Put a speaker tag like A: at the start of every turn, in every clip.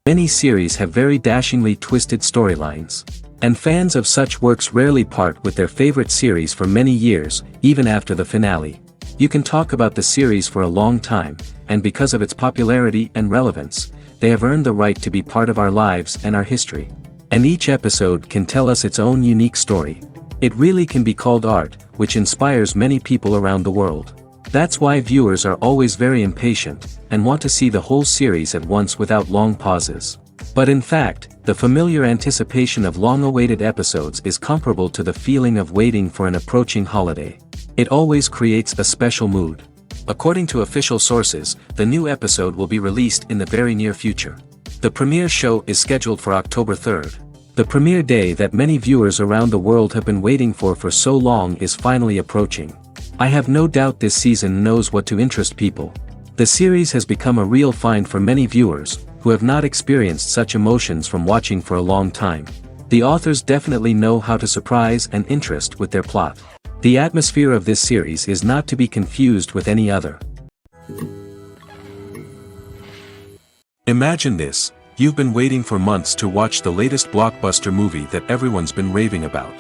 A: Many series have very dashingly twisted storylines. And fans of such works rarely part with their favorite series for many years, even after the finale. You can talk about the series for a long time, and because of its popularity and relevance, they have earned the right to be part of our lives and our history. And each episode can tell us its own unique story. It really can be called art, which inspires many people around the world. That's why viewers are always very impatient, and want to see the whole series at once without long pauses. But in fact, the familiar anticipation of long-awaited episodes is comparable to the feeling of waiting for an approaching holiday. It always creates a special mood. According to official sources, the new episode will be released in the very near future. The premiere show is scheduled for October 3rd. The premiere day that many viewers around the world have been waiting for so long is finally approaching. I have no doubt this season knows what to interest people. The series has become a real find for many viewers, who have not experienced such emotions from watching for a long time. The authors definitely know how to surprise and interest with their plot. The atmosphere of this series is not to be confused with any other. Imagine this, you've been waiting for months to watch the latest blockbuster movie that everyone's been raving about.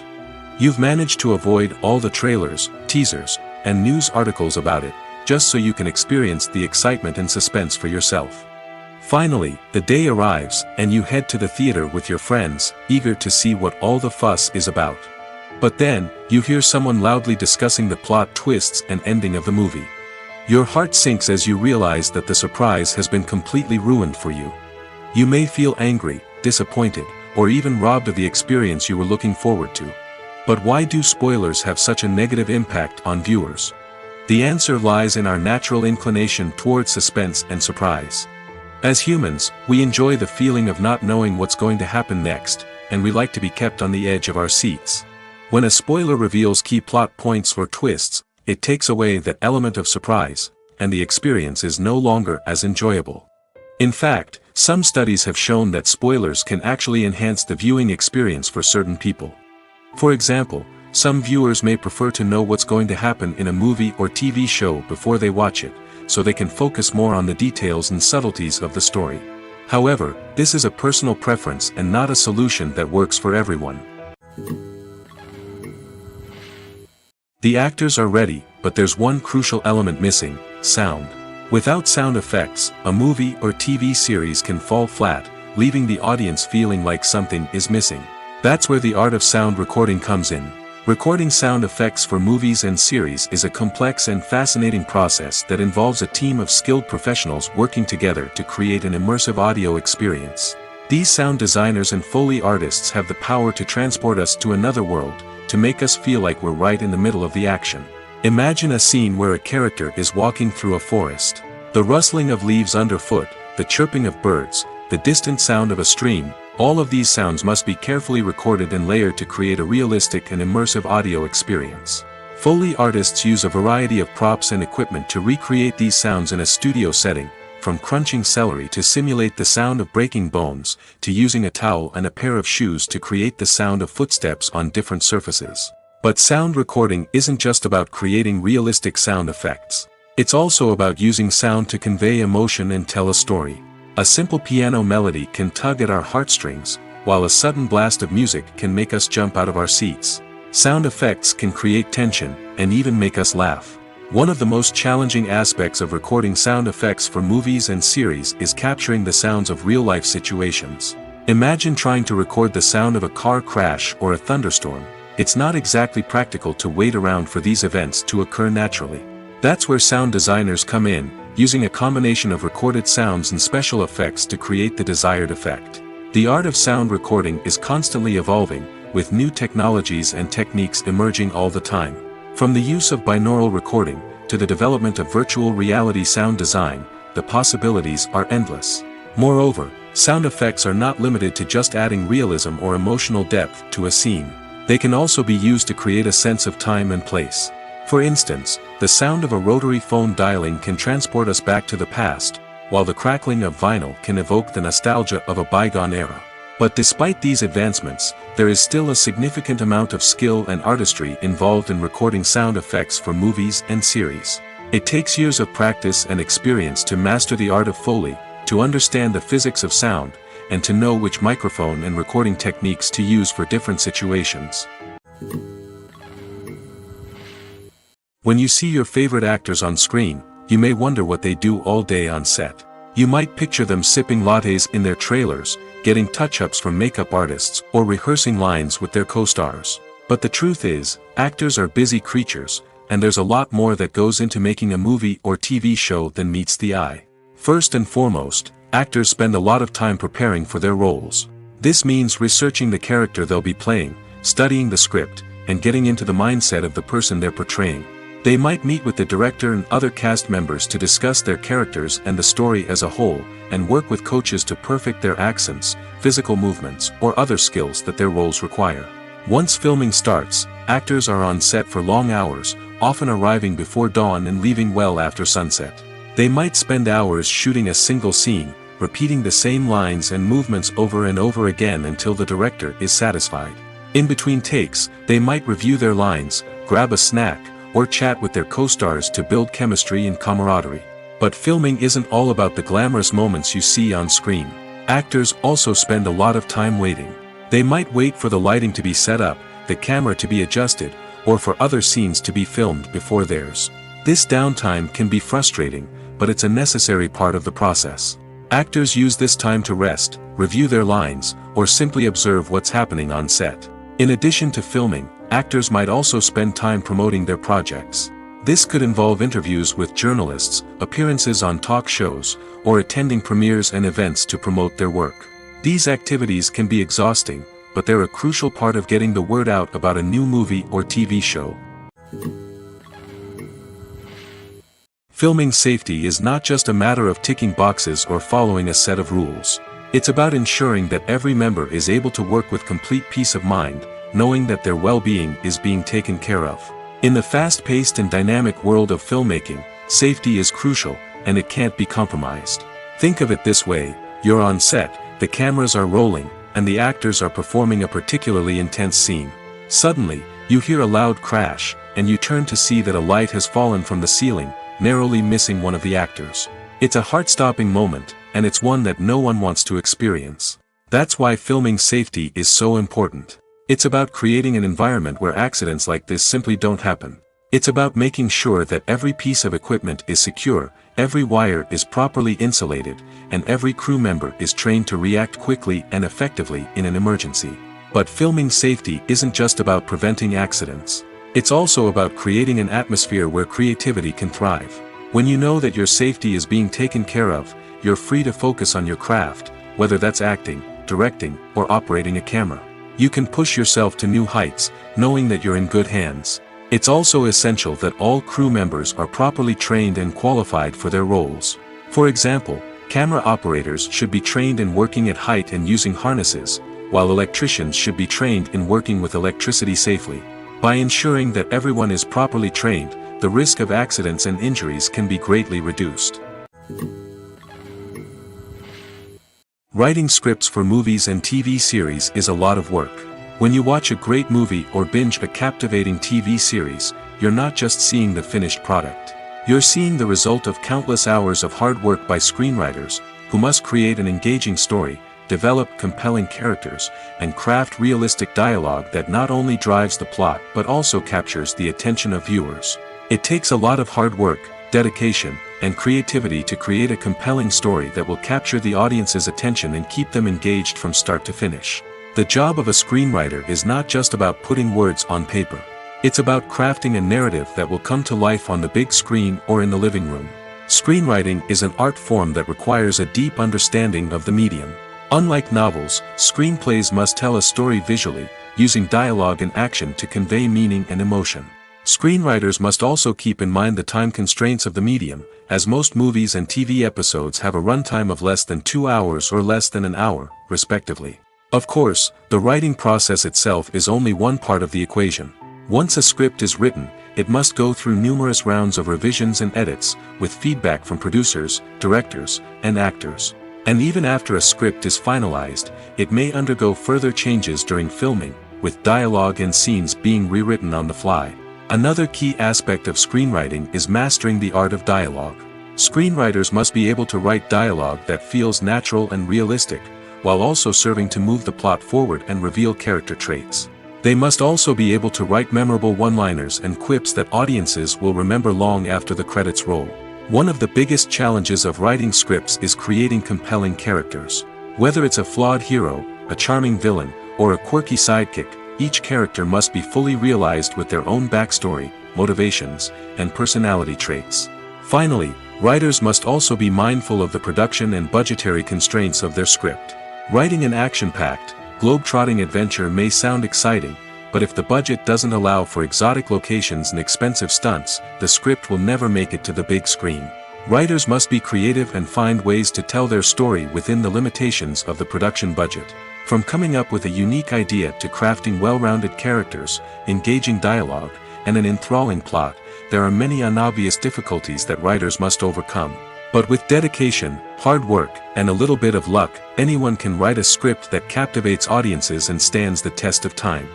A: You've managed to avoid all the trailers, teasers, and news articles about it, just so you can experience the excitement and suspense for yourself. Finally, the day arrives, and you head to the theater with your friends, eager to see what all the fuss is about. But then, you hear someone loudly discussing the plot twists and ending of the movie. Your heart sinks as you realize that the surprise has been completely ruined for you. You may feel angry, disappointed, or even robbed of the experience you were looking forward to. But why do spoilers have such a negative impact on viewers? The answer lies in our natural inclination toward suspense and surprise. As humans, we enjoy the feeling of not knowing what's going to happen next, and we like to be kept on the edge of our seats. When a spoiler reveals key plot points or twists, it takes away that element of surprise, and the experience is no longer as enjoyable. In fact, some studies have shown that spoilers can actually enhance the viewing experience for certain people. For example, some viewers may prefer to know what's going to happen in a movie or TV show before they watch it, so they can focus more on the details and subtleties of the story. However, this is a personal preference and not a solution that works for everyone. The actors are ready, but there's one crucial element missing: sound. Without sound effects, a movie or TV series can fall flat, leaving the audience feeling like something is missing. That's where the art of sound recording comes in. Recording sound effects for movies and series is a complex and fascinating process that involves a team of skilled professionals working together to create an immersive audio experience. These sound designers and Foley artists have the power to transport us to another world, to make us feel like we're right in the middle of the action. Imagine a scene where a character is walking through a forest. The rustling of leaves underfoot, the chirping of birds, the distant sound of a stream, all of these sounds must be carefully recorded and layered to create a realistic and immersive audio experience. Foley artists use a variety of props and equipment to recreate these sounds in a studio setting, from crunching celery to simulate the sound of breaking bones, to using a towel and a pair of shoes to create the sound of footsteps on different surfaces. But sound recording isn't just about creating realistic sound effects. It's also about using sound to convey emotion and tell a story. A simple piano melody can tug at our heartstrings, while a sudden blast of music can make us jump out of our seats. Sound effects can create tension, and even make us laugh. One of the most challenging aspects of recording sound effects for movies and series is capturing the sounds of real-life situations. Imagine trying to record the sound of a car crash or a thunderstorm. It's not exactly practical to wait around for these events to occur naturally. That's where sound designers come in, using a combination of recorded sounds and special effects to create the desired effect. The art of sound recording is constantly evolving, with new technologies and techniques emerging all the time. From the use of binaural recording, to the development of virtual reality sound design, the possibilities are endless. Moreover, sound effects are not limited to just adding realism or emotional depth to a scene. They can also be used to create a sense of time and place. For instance, the sound of a rotary phone dialing can transport us back to the past, while the crackling of vinyl can evoke the nostalgia of a bygone era. But despite these advancements, there is still a significant amount of skill and artistry involved in recording sound effects for movies and series. It takes years of practice and experience to master the art of Foley, to understand the physics of sound, and to know which microphone and recording techniques to use for different situations. When you see your favorite actors on screen, you may wonder what they do all day on set. You might picture them sipping lattes in their trailers, getting touch-ups from makeup artists, or rehearsing lines with their co-stars. But the truth is, actors are busy creatures, and there's a lot more that goes into making a movie or TV show than meets the eye. First and foremost, actors spend a lot of time preparing for their roles. This means researching the character they'll be playing, studying the script, and getting into the mindset of the person they're portraying. They might meet with the director and other cast members to discuss their characters and the story as a whole, and work with coaches to perfect their accents, physical movements, or other skills that their roles require. Once filming starts, actors are on set for long hours, often arriving before dawn and leaving well after sunset. They might spend hours shooting a single scene, repeating the same lines and movements over and over again until the director is satisfied. In between takes, they might review their lines, grab a snack, or chat with their co-stars to build chemistry and camaraderie. But filming isn't all about the glamorous moments you see on screen. Actors also spend a lot of time waiting. They might wait for the lighting to be set up, the camera to be adjusted, or for other scenes to be filmed before theirs. This downtime can be frustrating, but it's a necessary part of the process. Actors use this time to rest, review their lines, or simply observe what's happening on set. In addition to filming, actors might also spend time promoting their projects. This could involve interviews with journalists, appearances on talk shows, or attending premieres and events to promote their work. These activities can be exhausting, but they're a crucial part of getting the word out about a new movie or TV show. Filming safety is not just a matter of ticking boxes or following a set of rules. It's about ensuring that every member is able to work with complete peace of mind, knowing that their well-being is being taken care of. In the fast-paced and dynamic world of filmmaking, safety is crucial, and it can't be compromised. Think of it this way: you're on set, the cameras are rolling, and the actors are performing a particularly intense scene. Suddenly, you hear a loud crash, and you turn to see that a light has fallen from the ceiling, narrowly missing one of the actors. It's a heart-stopping moment, and it's one that no one wants to experience. That's why filming safety is so important. It's about creating an environment where accidents like this simply don't happen. It's about making sure that every piece of equipment is secure, every wire is properly insulated, and every crew member is trained to react quickly and effectively in an emergency. But filming safety isn't just about preventing accidents. It's also about creating an atmosphere where creativity can thrive. When you know that your safety is being taken care of, you're free to focus on your craft, whether that's acting, directing, or operating a camera. You can push yourself to new heights, knowing that you're in good hands. It's also essential that all crew members are properly trained and qualified for their roles. For example, camera operators should be trained in working at height and using harnesses, while electricians should be trained in working with electricity safely. By ensuring that everyone is properly trained, the risk of accidents and injuries can be greatly reduced. Writing scripts for movies and TV series is a lot of work. When you watch a great movie or binge a captivating TV series, you're not just seeing the finished product. You're seeing the result of countless hours of hard work by screenwriters, who must create an engaging story, develop compelling characters, and craft realistic dialogue that not only drives the plot but also captures the attention of viewers. It takes a lot of hard work, dedication, and creativity to create a compelling story that will capture the audience's attention and keep them engaged from start to finish. The job of a screenwriter is not just about putting words on paper. It's about crafting a narrative that will come to life on the big screen or in the living room. Screenwriting is an art form that requires a deep understanding of the medium. Unlike novels, screenplays must tell a story visually, using dialogue and action to convey meaning and emotion. Screenwriters must also keep in mind the time constraints of the medium, as most movies and TV episodes have a runtime of less than 2 hours or less than an hour, respectively. Of course, the writing process itself is only one part of the equation. Once a script is written, it must go through numerous rounds of revisions and edits, with feedback from producers, directors, and actors. And even after a script is finalized, it may undergo further changes during filming, with dialogue and scenes being rewritten on the fly. Another key aspect of screenwriting is mastering the art of dialogue. Screenwriters must be able to write dialogue that feels natural and realistic, while also serving to move the plot forward and reveal character traits. They must also be able to write memorable one-liners and quips that audiences will remember long after the credits roll. One of the biggest challenges of writing scripts is creating compelling characters. Whether it's a flawed hero, a charming villain, or a quirky sidekick, each character must be fully realized with their own backstory, motivations, and personality traits. Finally, writers must also be mindful of the production and budgetary constraints of their script. Writing an action-packed, globe-trotting adventure may sound exciting, but if the budget doesn't allow for exotic locations and expensive stunts, the script will never make it to the big screen. Writers must be creative and find ways to tell their story within the limitations of the production budget. From coming up with a unique idea to crafting well-rounded characters, engaging dialogue, and an enthralling plot, there are many unobvious difficulties that writers must overcome. But with dedication, hard work, and a little bit of luck, anyone can write a script that captivates audiences and stands the test of time.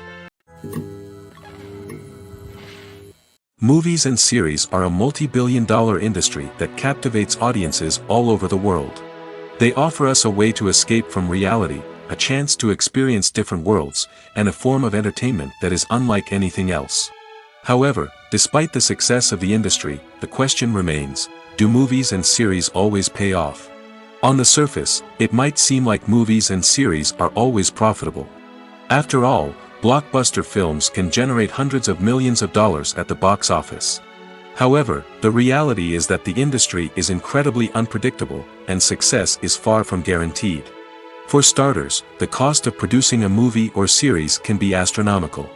A: Movies and series are a multi-billion-dollar industry that captivates audiences all over the world. They offer us a way to escape from reality, a chance to experience different worlds, and a form of entertainment that is unlike anything else. However, despite the success of the industry, the question remains, do movies and series always pay off? On the surface, it might seem like movies and series are always profitable. After all, blockbuster films can generate hundreds of millions of dollars at the box office. However, the reality is that the industry is incredibly unpredictable, and success is far from guaranteed. For starters, the cost of producing a movie or series can be astronomical.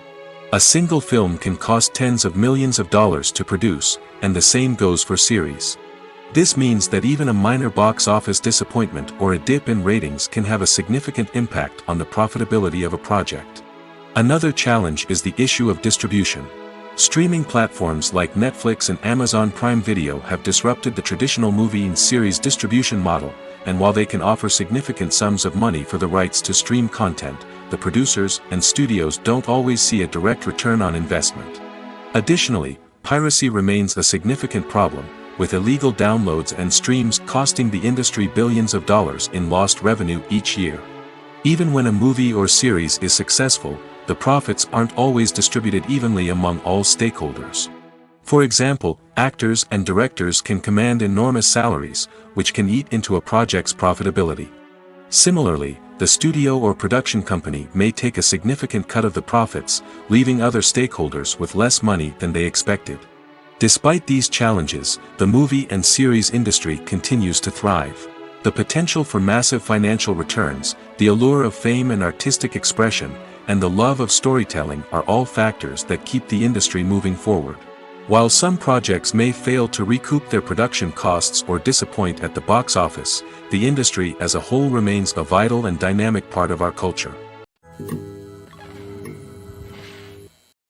A: A single film can cost tens of millions of dollars to produce, and the same goes for series. This means that even a minor box office disappointment or a dip in ratings can have a significant impact on the profitability of a project. Another challenge is the issue of distribution. Streaming platforms like Netflix and Amazon Prime Video have disrupted the traditional movie and series distribution model, and while they can offer significant sums of money for the rights to stream content, the producers and studios don't always see a direct return on investment. Additionally, piracy remains a significant problem, with illegal downloads and streams costing the industry billions of dollars in lost revenue each year. Even when a movie or series is successful, the profits aren't always distributed evenly among all stakeholders. For example, actors and directors can command enormous salaries, which can eat into a project's profitability. Similarly, the studio or production company may take a significant cut of the profits, leaving other stakeholders with less money than they expected. Despite these challenges, the movie and series industry continues to thrive. The potential for massive financial returns, the allure of fame and artistic expression, and the love of storytelling are all factors that keep the industry moving forward. While some projects may fail to recoup their production costs or disappoint at the box office, the industry as a whole remains a vital and dynamic part of our culture.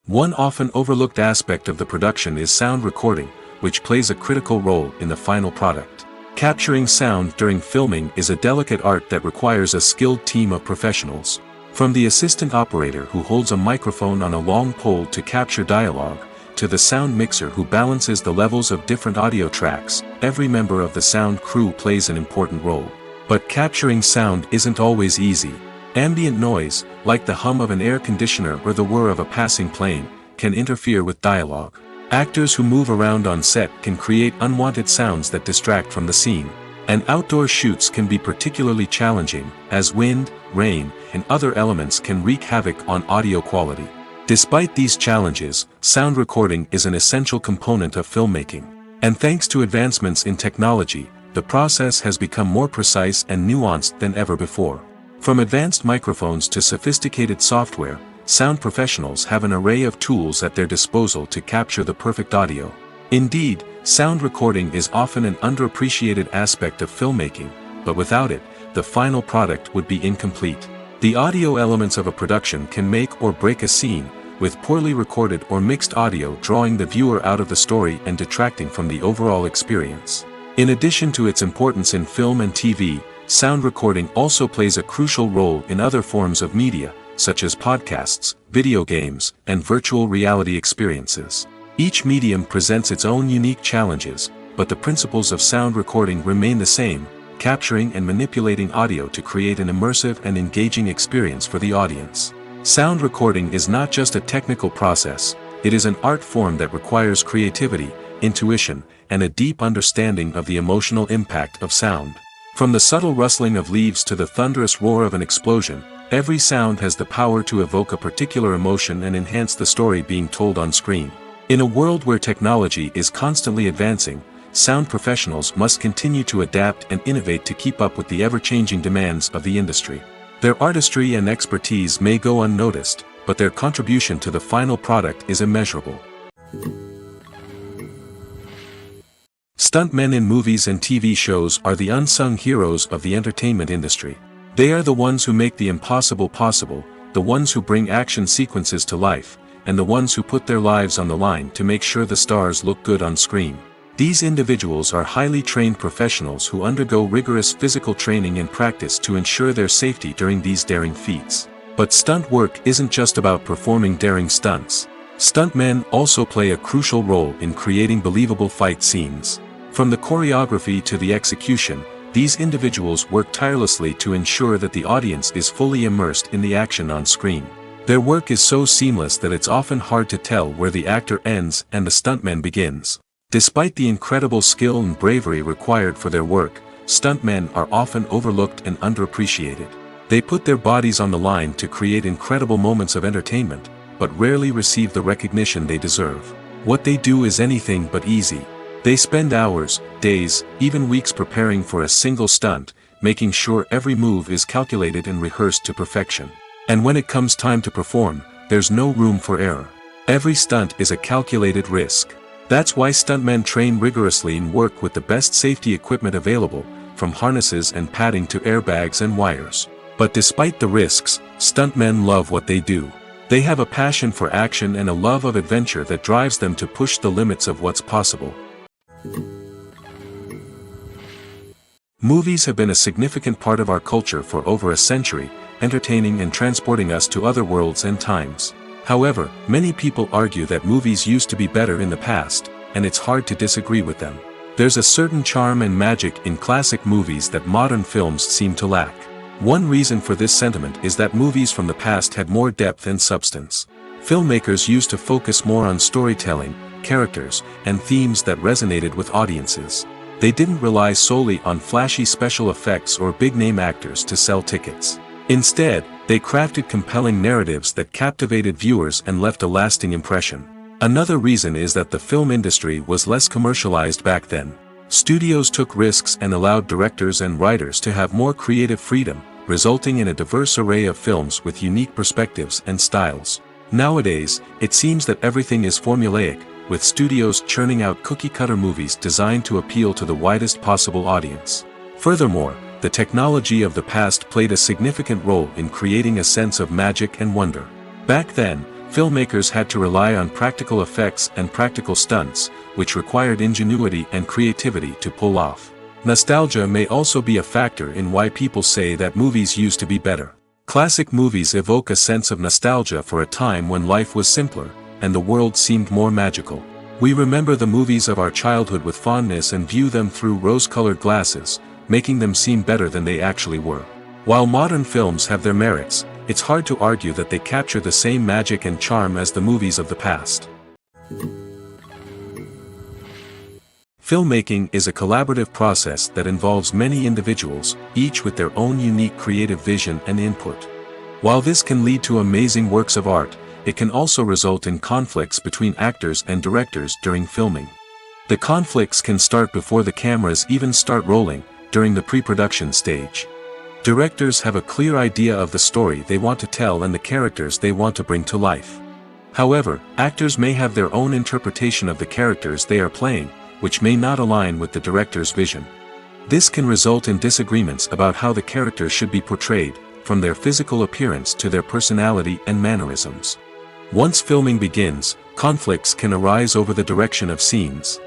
A: One often overlooked aspect of the production is sound recording, which plays a critical role in the final product. Capturing sound during filming is a delicate art that requires a skilled team of professionals. From the assistant operator who holds a microphone on a long pole to capture dialogue, to the sound mixer who balances the levels of different audio tracks, every member of the sound crew plays an important role. But capturing sound isn't always easy. Ambient noise, like the hum of an air conditioner or the whir of a passing plane, can interfere with dialogue. Actors who move around on set can create unwanted sounds that distract from the scene. And outdoor shoots can be particularly challenging, as wind, rain, and other elements can wreak havoc on audio quality. Despite these challenges, sound recording is an essential component of filmmaking. And thanks to advancements in technology, the process has become more precise and nuanced than ever before. From advanced microphones to sophisticated software, sound professionals have an array of tools at their disposal to capture the perfect audio. Indeed, sound recording is often an underappreciated aspect of filmmaking, but without it, the final product would be incomplete. The audio elements of a production can make or break a scene, with poorly recorded or mixed audio drawing the viewer out of the story and detracting from the overall experience. In addition to its importance in film and TV, sound recording also plays a crucial role in other forms of media, such as podcasts, video games, and virtual reality experiences. Each medium presents its own unique challenges, but the principles of sound recording remain the same: capturing and manipulating audio to create an immersive and engaging experience for the audience. Sound recording is not just a technical process, it is an art form that requires creativity, intuition, and a deep understanding of the emotional impact of sound. From the subtle rustling of leaves to the thunderous roar of an explosion, every sound has the power to evoke a particular emotion and enhance the story being told on screen. In a world where technology is constantly advancing, sound professionals must continue to adapt and innovate to keep up with the ever-changing demands of the industry. Their artistry and expertise may go unnoticed, but their contribution to the final product is immeasurable. Stuntmen in movies and TV shows are the unsung heroes of the entertainment industry. They are the ones who make the impossible possible, the ones who bring action sequences to life, and the ones who put their lives on the line to make sure the stars look good on screen. These individuals are highly trained professionals who undergo rigorous physical training and practice to ensure their safety during these daring feats. But stunt work isn't just about performing daring stunts. Stuntmen also play a crucial role in creating believable fight scenes. From the choreography to the execution, these individuals work tirelessly to ensure that the audience is fully immersed in the action on screen. Their work is so seamless that it's often hard to tell where the actor ends and the stuntman begins. Despite the incredible skill and bravery required for their work, stuntmen are often overlooked and underappreciated. They put their bodies on the line to create incredible moments of entertainment, but rarely receive the recognition they deserve. What they do is anything but easy. They spend hours, days, even weeks preparing for a single stunt, making sure every move is calculated and rehearsed to perfection. And when it comes time to perform, there's no room for error. Every stunt is a calculated risk. That's why stuntmen train rigorously and work with the best safety equipment available, from harnesses and padding to airbags and wires. But despite the risks, stuntmen love what they do. They have a passion for action and a love of adventure that drives them to push the limits of what's possible. Movies have been a significant part of our culture for over a century, entertaining and transporting us to other worlds and times. However, many people argue that movies used to be better in the past, and it's hard to disagree with them. There's a certain charm and magic in classic movies that modern films seem to lack. One reason for this sentiment is that movies from the past had more depth and substance. Filmmakers used to focus more on storytelling, characters, and themes that resonated with audiences. They didn't rely solely on flashy special effects or big-name actors to sell tickets. Instead, they crafted compelling narratives that captivated viewers and left a lasting impression. Another reason is that the film industry was less commercialized back then. Studios took risks and allowed directors and writers to have more creative freedom, resulting in a diverse array of films with unique perspectives and styles. Nowadays, it seems that everything is formulaic, with studios churning out cookie-cutter movies designed to appeal to the widest possible audience. Furthermore, the technology of the past played a significant role in creating a sense of magic and wonder. Back then, filmmakers had to rely on practical effects and practical stunts, which required ingenuity and creativity to pull off. Nostalgia may also be a factor in why people say that movies used to be better. Classic movies evoke a sense of nostalgia for a time when life was simpler, and the world seemed more magical. We remember the movies of our childhood with fondness and view them through rose-colored glasses, making them seem better than they actually were. While modern films have their merits, it's hard to argue that they capture the same magic and charm as the movies of the past. Filmmaking is a collaborative process that involves many individuals, each with their own unique creative vision and input. While this can lead to amazing works of art, it can also result in conflicts between actors and directors during filming. The conflicts can start before the cameras even start rolling, during the pre-production stage. Directors have a clear idea of the story they want to tell and the characters they want to bring to life. However, actors may have their own interpretation of the characters they are playing, which may not align with the director's vision. This can result in disagreements about how the characters should be portrayed, from their physical appearance to their personality and mannerisms. Once filming begins, conflicts can arise over the direction of scenes.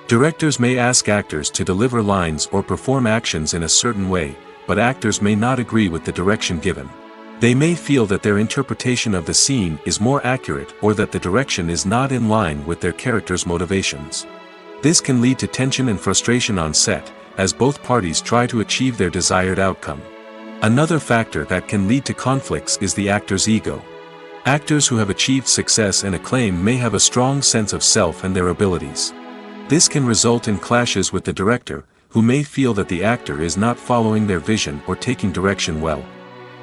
A: Directors may ask actors to deliver lines or perform actions in a certain way, but actors may not agree with the direction given. They may feel that their interpretation of the scene is more accurate or that the direction is not in line with their character's motivations. This can lead to tension and frustration on set, as both parties try to achieve their desired outcome. Another factor that can lead to conflicts is the actor's ego. Actors who have achieved success and acclaim may have a strong sense of self and their abilities. This can result in clashes with the director, who may feel that the actor is not following their vision or taking direction well.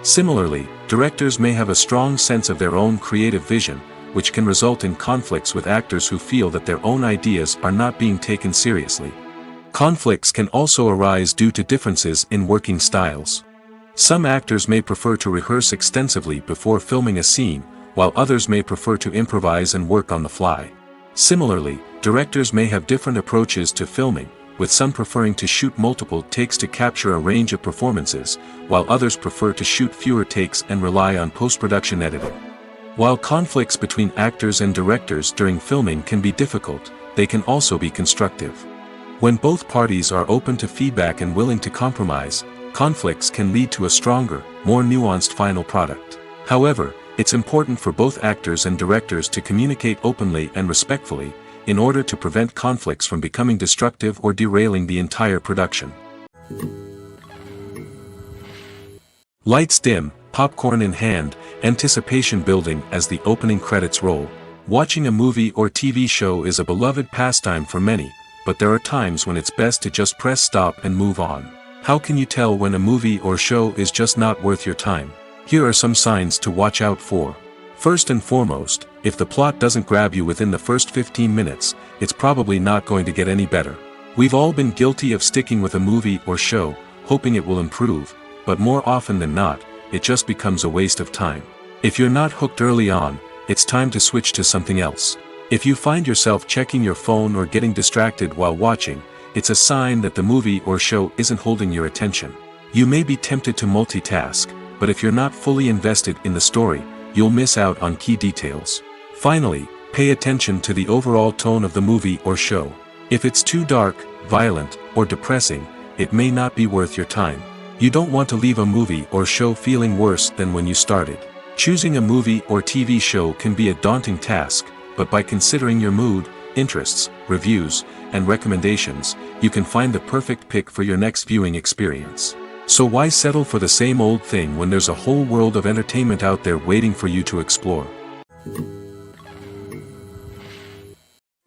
A: Similarly, directors may have a strong sense of their own creative vision, which can result in conflicts with actors who feel that their own ideas are not being taken seriously. Conflicts can also arise due to differences in working styles. Some actors may prefer to rehearse extensively before filming a scene, while others may prefer to improvise and work on the fly. Similarly, directors may have different approaches to filming, with some preferring to shoot multiple takes to capture a range of performances, while others prefer to shoot fewer takes and rely on post-production editing. While conflicts between actors and directors during filming can be difficult, they can also be constructive. When both parties are open to feedback and willing to compromise, conflicts can lead to a stronger, more nuanced final product. However, it's important for both actors and directors to communicate openly and respectfully, in order to prevent conflicts from becoming destructive or derailing the entire production. Lights dim, popcorn in hand, anticipation building as the opening credits roll. Watching a movie or TV show is a beloved pastime for many, but there are times when it's best to just press stop and move on. How can you tell when a movie or show is just not worth your time? Here are some signs to watch out for. First and foremost, if the plot doesn't grab you within the first 15 minutes, it's probably not going to get any better. We've all been guilty of sticking with a movie or show, hoping it will improve, but more often than not, it just becomes a waste of time. If you're not hooked early on, it's time to switch to something else. If you find yourself checking your phone or getting distracted while watching, it's a sign that the movie or show isn't holding your attention. You may be tempted to multitask, but if you're not fully invested in the story, you'll miss out on key details. Finally, pay attention to the overall tone of the movie or show. If it's too dark, violent, or depressing, it may not be worth your time. You don't want to leave a movie or show feeling worse than when you started. Choosing a movie or TV show can be a daunting task, but by considering your mood, interests, reviews, and recommendations, you can find the perfect pick for your next viewing experience. So why settle for the same old thing when there's a whole world of entertainment out there waiting for you to explore?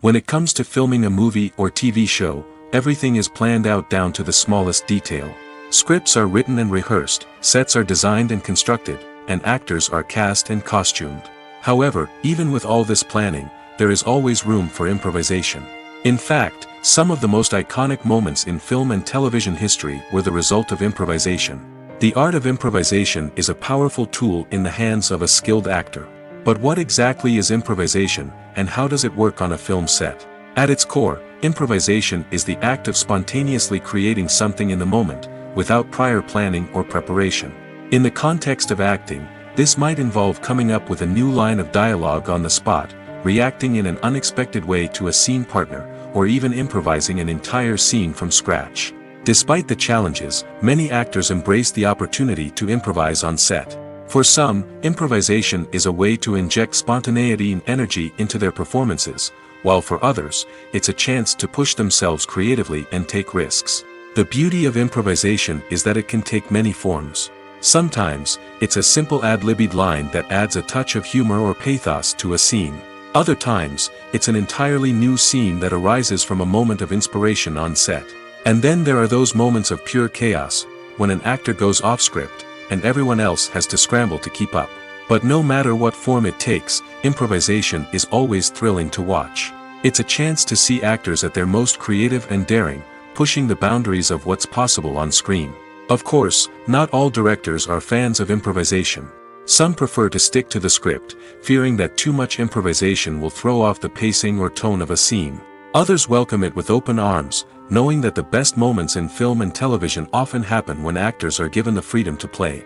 A: When it comes to filming a movie or TV show, everything is planned out down to the smallest detail. Scripts are written and rehearsed, sets are designed and constructed, and actors are cast and costumed. However, even with all this planning, there is always room for improvisation. In fact, some of the most iconic moments in film and television history were the result of improvisation. The art of improvisation is a powerful tool in the hands of a skilled actor. But what exactly is improvisation, and how does it work on a film set? At its core, improvisation is the act of spontaneously creating something in the moment, without prior planning or preparation. In the context of acting, this might involve coming up with a new line of dialogue on the spot, reacting in an unexpected way to a scene partner, or even improvising an entire scene from scratch. Despite the challenges, many actors embrace the opportunity to improvise on set. For some, improvisation is a way to inject spontaneity and energy into their performances, while for others, it's a chance to push themselves creatively and take risks. The beauty of improvisation is that it can take many forms. Sometimes, it's a simple ad-libbed line that adds a touch of humor or pathos to a scene. Other times, it's an entirely new scene that arises from a moment of inspiration on set. And then there are those moments of pure chaos, when an actor goes off script, and everyone else has to scramble to keep up. But no matter what form it takes, improvisation is always thrilling to watch. It's a chance to see actors at their most creative and daring, pushing the boundaries of what's possible on screen. Of course, not all directors are fans of improvisation. Some prefer to stick to the script, fearing that too much improvisation will throw off the pacing or tone of a scene. Others welcome it with open arms, knowing that the best moments in film and television often happen when actors are given the freedom to play.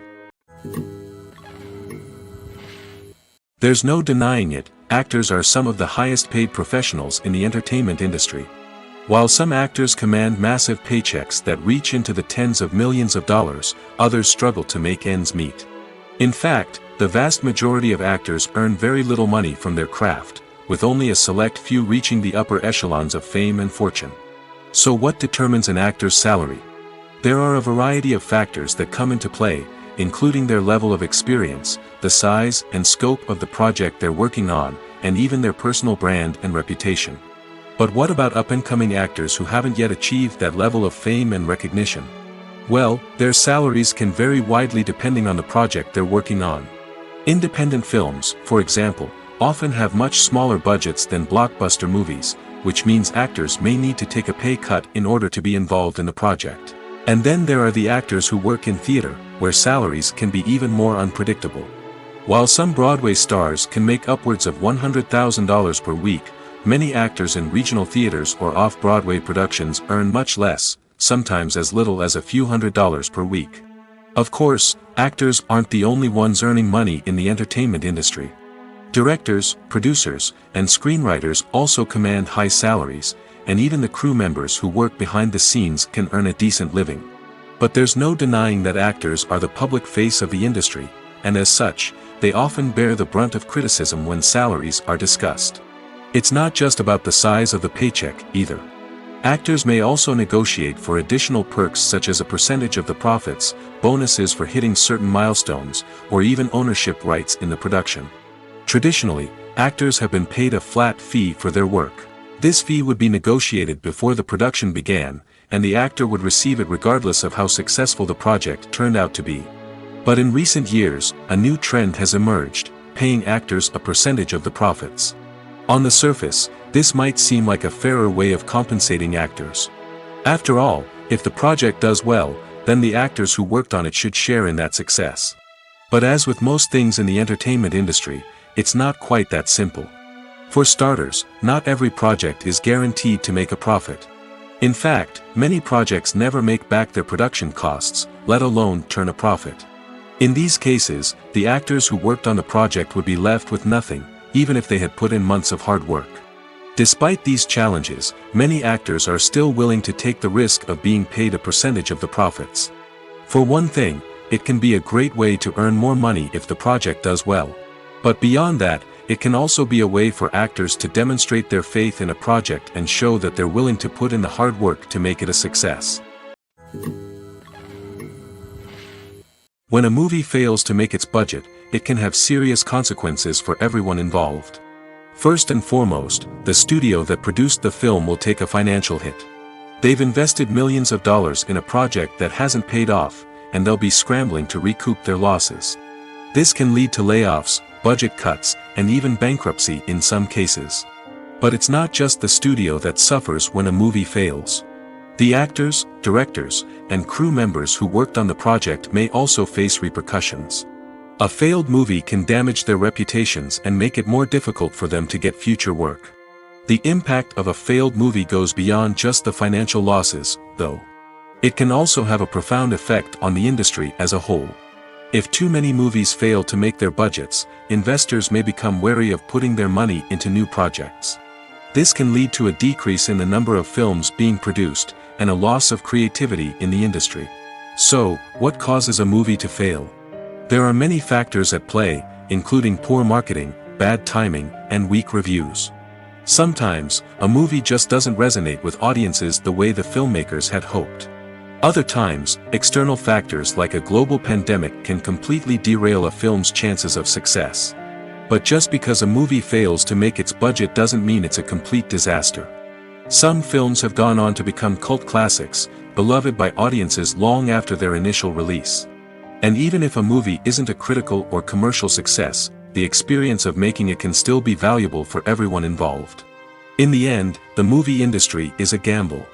A: There's no denying it, actors are some of the highest paid professionals in the entertainment industry. While some actors command massive paychecks that reach into the tens of millions of dollars, others struggle to make ends meet. In fact, the vast majority of actors earn very little money from their craft, with only a select few reaching the upper echelons of fame and fortune. So what determines an actor's salary? There are a variety of factors that come into play, including their level of experience, the size and scope of the project they're working on, and even their personal brand and reputation. But what about up-and-coming actors who haven't yet achieved that level of fame and recognition? Well, their salaries can vary widely depending on the project they're working on. Independent films, for example, often have much smaller budgets than blockbuster movies, which means actors may need to take a pay cut in order to be involved in the project. And then there are the actors who work in theater, where salaries can be even more unpredictable. While some Broadway stars can make upwards of $100,000 per week, many actors in regional theaters or off-Broadway productions earn much less, sometimes as little as a few $100s per week. Of course, actors aren't the only ones earning money in the entertainment industry. Directors, producers, and screenwriters also command high salaries, and even the crew members who work behind the scenes can earn a decent living. But there's no denying that actors are the public face of the industry, and as such, they often bear the brunt of criticism when salaries are discussed. It's not just about the size of the paycheck, either. Actors may also negotiate for additional perks such as a percentage of the profits, bonuses for hitting certain milestones, or even ownership rights in the production. Traditionally, actors have been paid a flat fee for their work. This fee would be negotiated before the production began, and the actor would receive it regardless of how successful the project turned out to be. But in recent years, a new trend has emerged, paying actors a percentage of the profits. On the surface, this might seem like a fairer way of compensating actors. After all, if the project does well, then the actors who worked on it should share in that success. But as with most things in the entertainment industry, it's not quite that simple. For starters, not every project is guaranteed to make a profit. In fact, many projects never make back their production costs, let alone turn a profit. In these cases, the actors who worked on the project would be left with nothing, even if they had put in months of hard work. Despite these challenges, many actors are still willing to take the risk of being paid a percentage of the profits. For one thing, it can be a great way to earn more money if the project does well. But beyond that, it can also be a way for actors to demonstrate their faith in a project and show that they're willing to put in the hard work to make it a success. When a movie fails to make its budget, it can have serious consequences for everyone involved. First and foremost, the studio that produced the film will take a financial hit. They've invested millions of dollars in a project that hasn't paid off, and they'll be scrambling to recoup their losses. This can lead to layoffs, budget cuts, and even bankruptcy in some cases. But it's not just the studio that suffers when a movie fails. The actors, directors, and crew members who worked on the project may also face repercussions. A failed movie can damage their reputations and make it more difficult for them to get future work. The impact of a failed movie goes beyond just the financial losses, though. It can also have a profound effect on the industry as a whole. If too many movies fail to make their budgets, investors may become wary of putting their money into new projects. This can lead to a decrease in the number of films being produced, and a loss of creativity in the industry. So, what causes a movie to fail? There are many factors at play, including poor marketing, bad timing, and weak reviews. Sometimes, a movie just doesn't resonate with audiences the way the filmmakers had hoped. Other times, external factors like a global pandemic can completely derail a film's chances of success. But just because a movie fails to make its budget doesn't mean it's a complete disaster. Some films have gone on to become cult classics, beloved by audiences long after their initial release. And even if a movie isn't a critical or commercial success, the experience of making it can still be valuable for everyone involved. In the end, the movie industry is a gamble.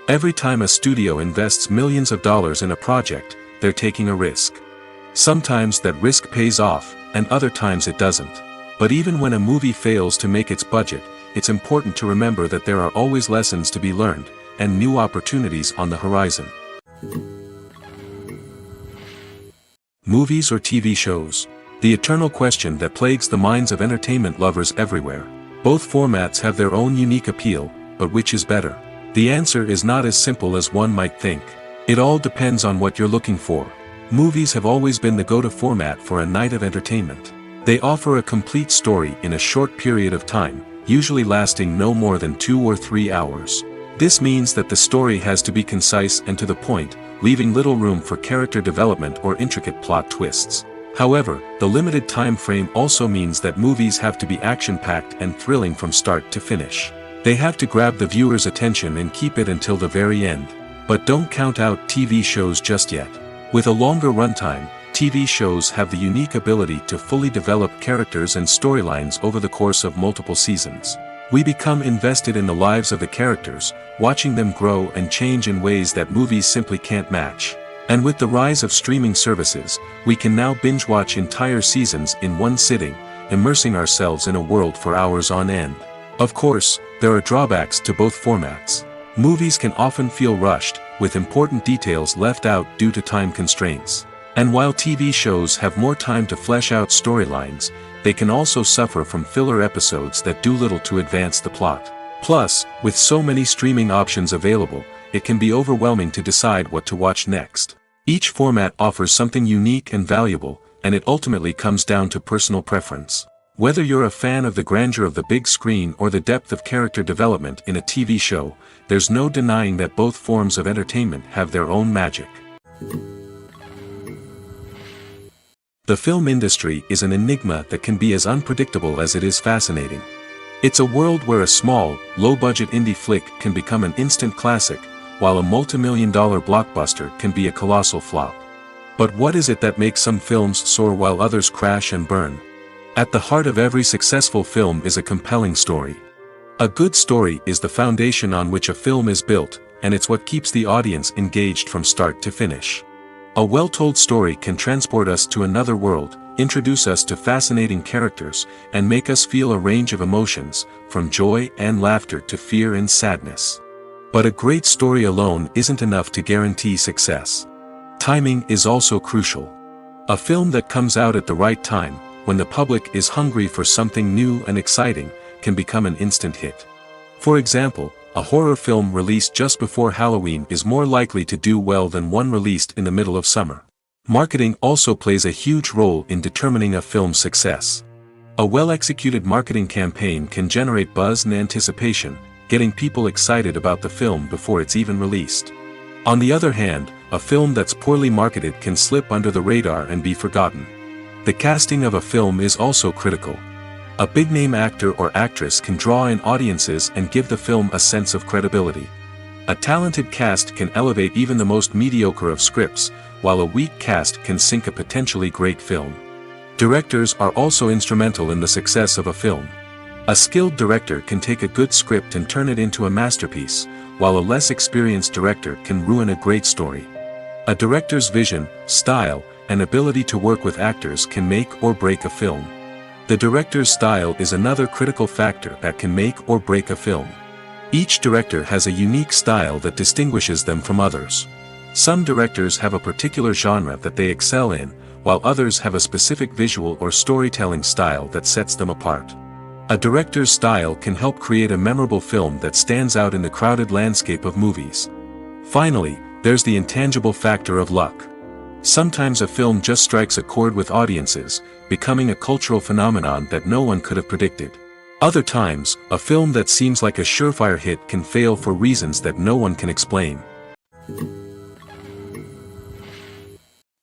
A: Every time a studio invests millions of dollars in a project, they're taking a risk. Sometimes that risk pays off, and other times it doesn't. But even when a movie fails to make its budget, it's important to remember that there are always lessons to be learned, and new opportunities on the horizon. Movies or TV shows? The eternal question that plagues the minds of entertainment lovers everywhere. Both formats have their own unique appeal, but which is better? The answer is not as simple as one might think. It all depends on what you're looking for. Movies have always been the go-to format for a night of entertainment. They offer a complete story in a short period of time, usually lasting no more than 2 or 3 hours. This means that the story has to be concise and to the point, leaving little room for character development or intricate plot twists. However, the limited time frame also means that movies have to be action-packed and thrilling from start to finish. They have to grab the viewer's attention and keep it until the very end. But don't count out TV shows just yet. With a longer runtime, TV shows have the unique ability to fully develop characters and storylines over the course of multiple seasons. We become invested in the lives of the characters, watching them grow and change in ways that movies simply can't match. And with the rise of streaming services, we can now binge-watch entire seasons in one sitting, immersing ourselves in a world for hours on end. Of course, there are drawbacks to both formats. Movies can often feel rushed, with important details left out due to time constraints. And while TV shows have more time to flesh out storylines, they can also suffer from filler episodes that do little to advance the plot. Plus, with so many streaming options available, it can be overwhelming to decide what to watch next. Each format offers something unique and valuable, and it ultimately comes down to personal preference. Whether you're a fan of the grandeur of the big screen or the depth of character development in a TV show, there's no denying that both forms of entertainment have their own magic. The film industry is an enigma that can be as unpredictable as it is fascinating. It's a world where a small, low-budget indie flick can become an instant classic, while a multi-million-dollar blockbuster can be a colossal flop. But what is it that makes some films soar while others crash and burn? At the heart of every successful film is a compelling story. A good story is the foundation on which a film is built, and it's what keeps the audience engaged from start to finish. A well-told story can transport us to another world, introduce us to fascinating characters, and make us feel a range of emotions, from joy and laughter to fear and sadness. But a great story alone isn't enough to guarantee success. Timing is also crucial. A film that comes out at the right time, when the public is hungry for something new and exciting, can become an instant hit. For example, a horror film released just before Halloween is more likely to do well than one released in the middle of summer. Marketing also plays a huge role in determining a film's success. A well-executed marketing campaign can generate buzz and anticipation, getting people excited about the film before it's even released. On the other hand, a film that's poorly marketed can slip under the radar and be forgotten. The casting of a film is also critical. A big-name actor or actress can draw in audiences and give the film a sense of credibility. A talented cast can elevate even the most mediocre of scripts, while a weak cast can sink a potentially great film. Directors are also instrumental in the success of a film. A skilled director can take a good script and turn it into a masterpiece, while a less experienced director can ruin a great story. A director's vision, style, and ability to work with actors can make or break a film. The director's style is another critical factor that can make or break a film. Each director has a unique style that distinguishes them from others. Some directors have a particular genre that they excel in, while others have a specific visual or storytelling style that sets them apart. A director's style can help create a memorable film that stands out in the crowded landscape of movies. Finally, there's the intangible factor of luck. Sometimes a film just strikes a chord with audiences, becoming a cultural phenomenon that no one could have predicted. Other times, a film that seems like a surefire hit can fail for reasons that no one can explain.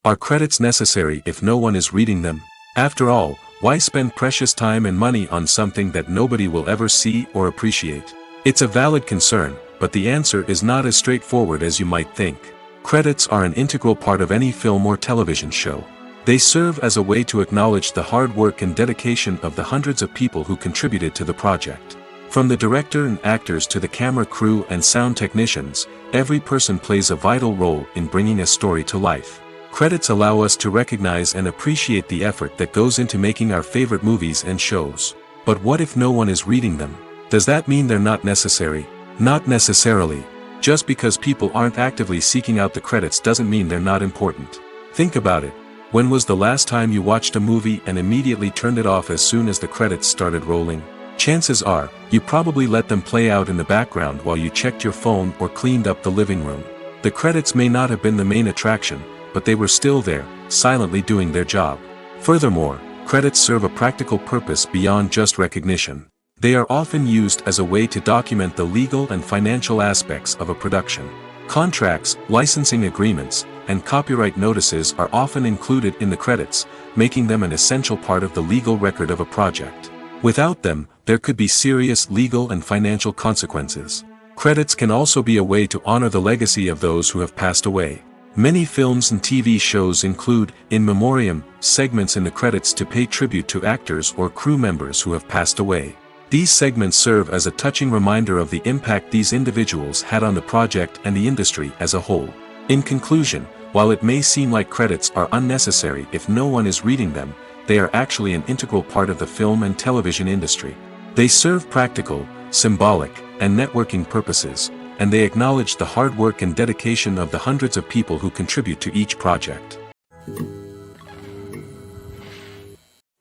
A: Are credits necessary if no one is reading them? After all, Why spend precious time and money on something that nobody will ever see or appreciate? It's a valid concern, but the answer is not as straightforward as you might think. Credits are an integral part of any film or television show. They serve as a way to acknowledge the hard work and dedication of the hundreds of people who contributed to the project. From the director and actors to the camera crew and sound technicians, every person plays a vital role in bringing a story to life. Credits allow us to recognize and appreciate the effort that goes into making our favorite movies and shows. But what if no one is reading them? Does that mean they're not necessary? Not necessarily. Just because people aren't actively seeking out the credits doesn't mean they're not important. Think about it. When was the last time you watched a movie and immediately turned it off as soon as the credits started rolling? Chances are, you probably let them play out in the background while you checked your phone or cleaned up the living room. The credits may not have been the main attraction, but they were still there, silently doing their job. Furthermore, credits serve a practical purpose beyond just recognition. They are often used as a way to document the legal and financial aspects of a production. Contracts, licensing agreements, and copyright notices are often included in the credits, making them an essential part of the legal record of a project. Without them, there could be serious legal and financial consequences. Credits can also be a way to honor the legacy of those who have passed away. Many films and TV shows include, in memoriam, segments in the credits to pay tribute to actors or crew members who have passed away. These segments serve as a touching reminder of the impact these individuals had on the project and the industry as a whole. In conclusion, while it may seem like credits are unnecessary if no one is reading them, they are actually an integral part of the film and television industry. They serve practical, symbolic, and networking purposes, and they acknowledge the hard work and dedication of the hundreds of people who contribute to each project.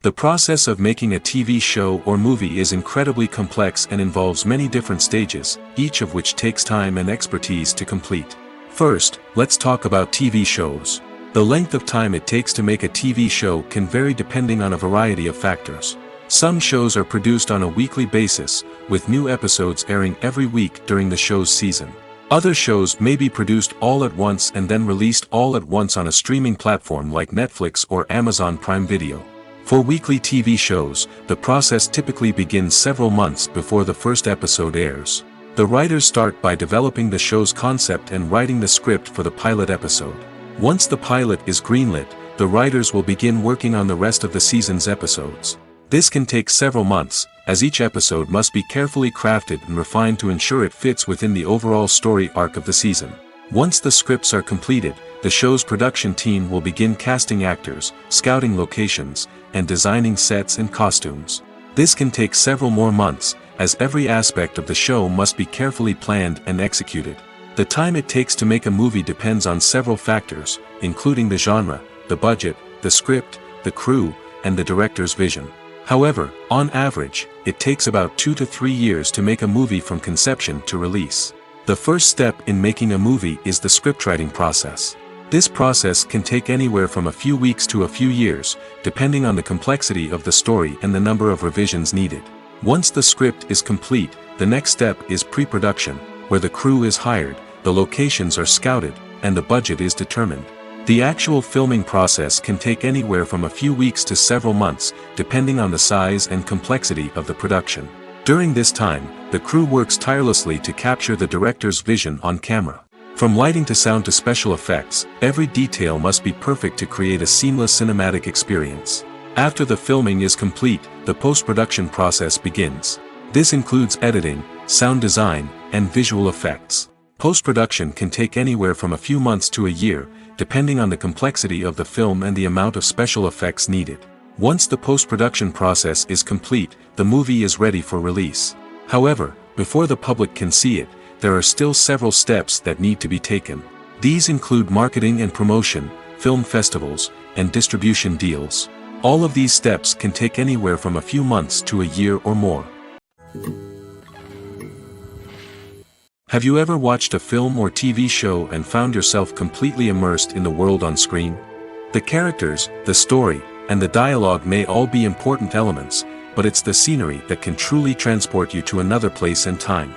A: The process of making a TV show or movie is incredibly complex and involves many different stages, each of which takes time and expertise to complete. First, let's talk about TV shows. The length of time it takes to make a TV show can vary depending on a variety of factors. Some shows are produced on a weekly basis, with new episodes airing every week during the show's season. Other shows may be produced all at once and then released all at once on a streaming platform like Netflix or Amazon Prime Video. For weekly TV shows, the process typically begins several months before the first episode airs. The writers start by developing the show's concept and writing the script for the pilot episode. Once the pilot is greenlit, the writers will begin working on the rest of the season's episodes. This can take several months, as each episode must be carefully crafted and refined to ensure it fits within the overall story arc of the season. Once the scripts are completed, the show's production team will begin casting actors, scouting locations, and designing sets and costumes. This can take several more months, as every aspect of the show must be carefully planned and executed. The time it takes to make a movie depends on several factors, including the genre, the budget, the script, the crew, and the director's vision. However, on average, it takes about 2 to 3 years to make a movie from conception to release. The first step in making a movie is the scriptwriting process. This process can take anywhere from a few weeks to a few years, depending on the complexity of the story and the number of revisions needed. Once the script is complete, the next step is pre-production, where the crew is hired, the locations are scouted, and the budget is determined. The actual filming process can take anywhere from a few weeks to several months, depending on the size and complexity of the production. During this time, the crew works tirelessly to capture the director's vision on camera. From lighting to sound to special effects, every detail must be perfect to create a seamless cinematic experience. After the filming is complete, the post-production process begins. This includes editing, sound design, and visual effects. Post-production can take anywhere from a few months to a year, depending on the complexity of the film and the amount of special effects needed. Once the post-production process is complete, the movie is ready for release. However, before the public can see it, there are still several steps that need to be taken. These include marketing and promotion, film festivals, and distribution deals. All of these steps can take anywhere from a few months to a year or more. Have you ever watched a film or TV show and found yourself completely immersed in the world on screen? The characters, the story, and the dialogue may all be important elements, but it's the scenery that can truly transport you to another place and time.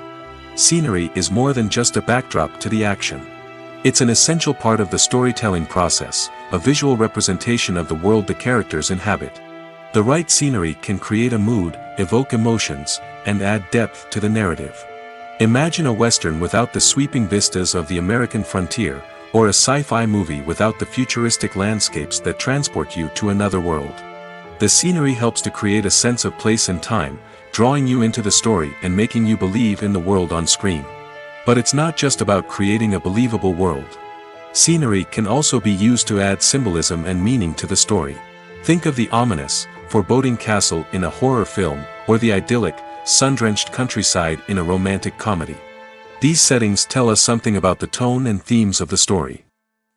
A: Scenery is more than just a backdrop to the action. It's an essential part of the storytelling process, a visual representation of the world the characters inhabit. The right scenery can create a mood, evoke emotions, and add depth to the narrative. Imagine a Western without the sweeping vistas of the American frontier, or a sci-fi movie without the futuristic landscapes that transport you to another world. The scenery helps to create a sense of place and time, drawing you into the story and making you believe in the world on screen. But it's not just about creating a believable world. Scenery can also be used to add symbolism and meaning to the story. Think of the ominous, foreboding castle in a horror film, or the idyllic, sun-drenched countryside in a romantic comedy. These settings tell us something about the tone and themes of the story.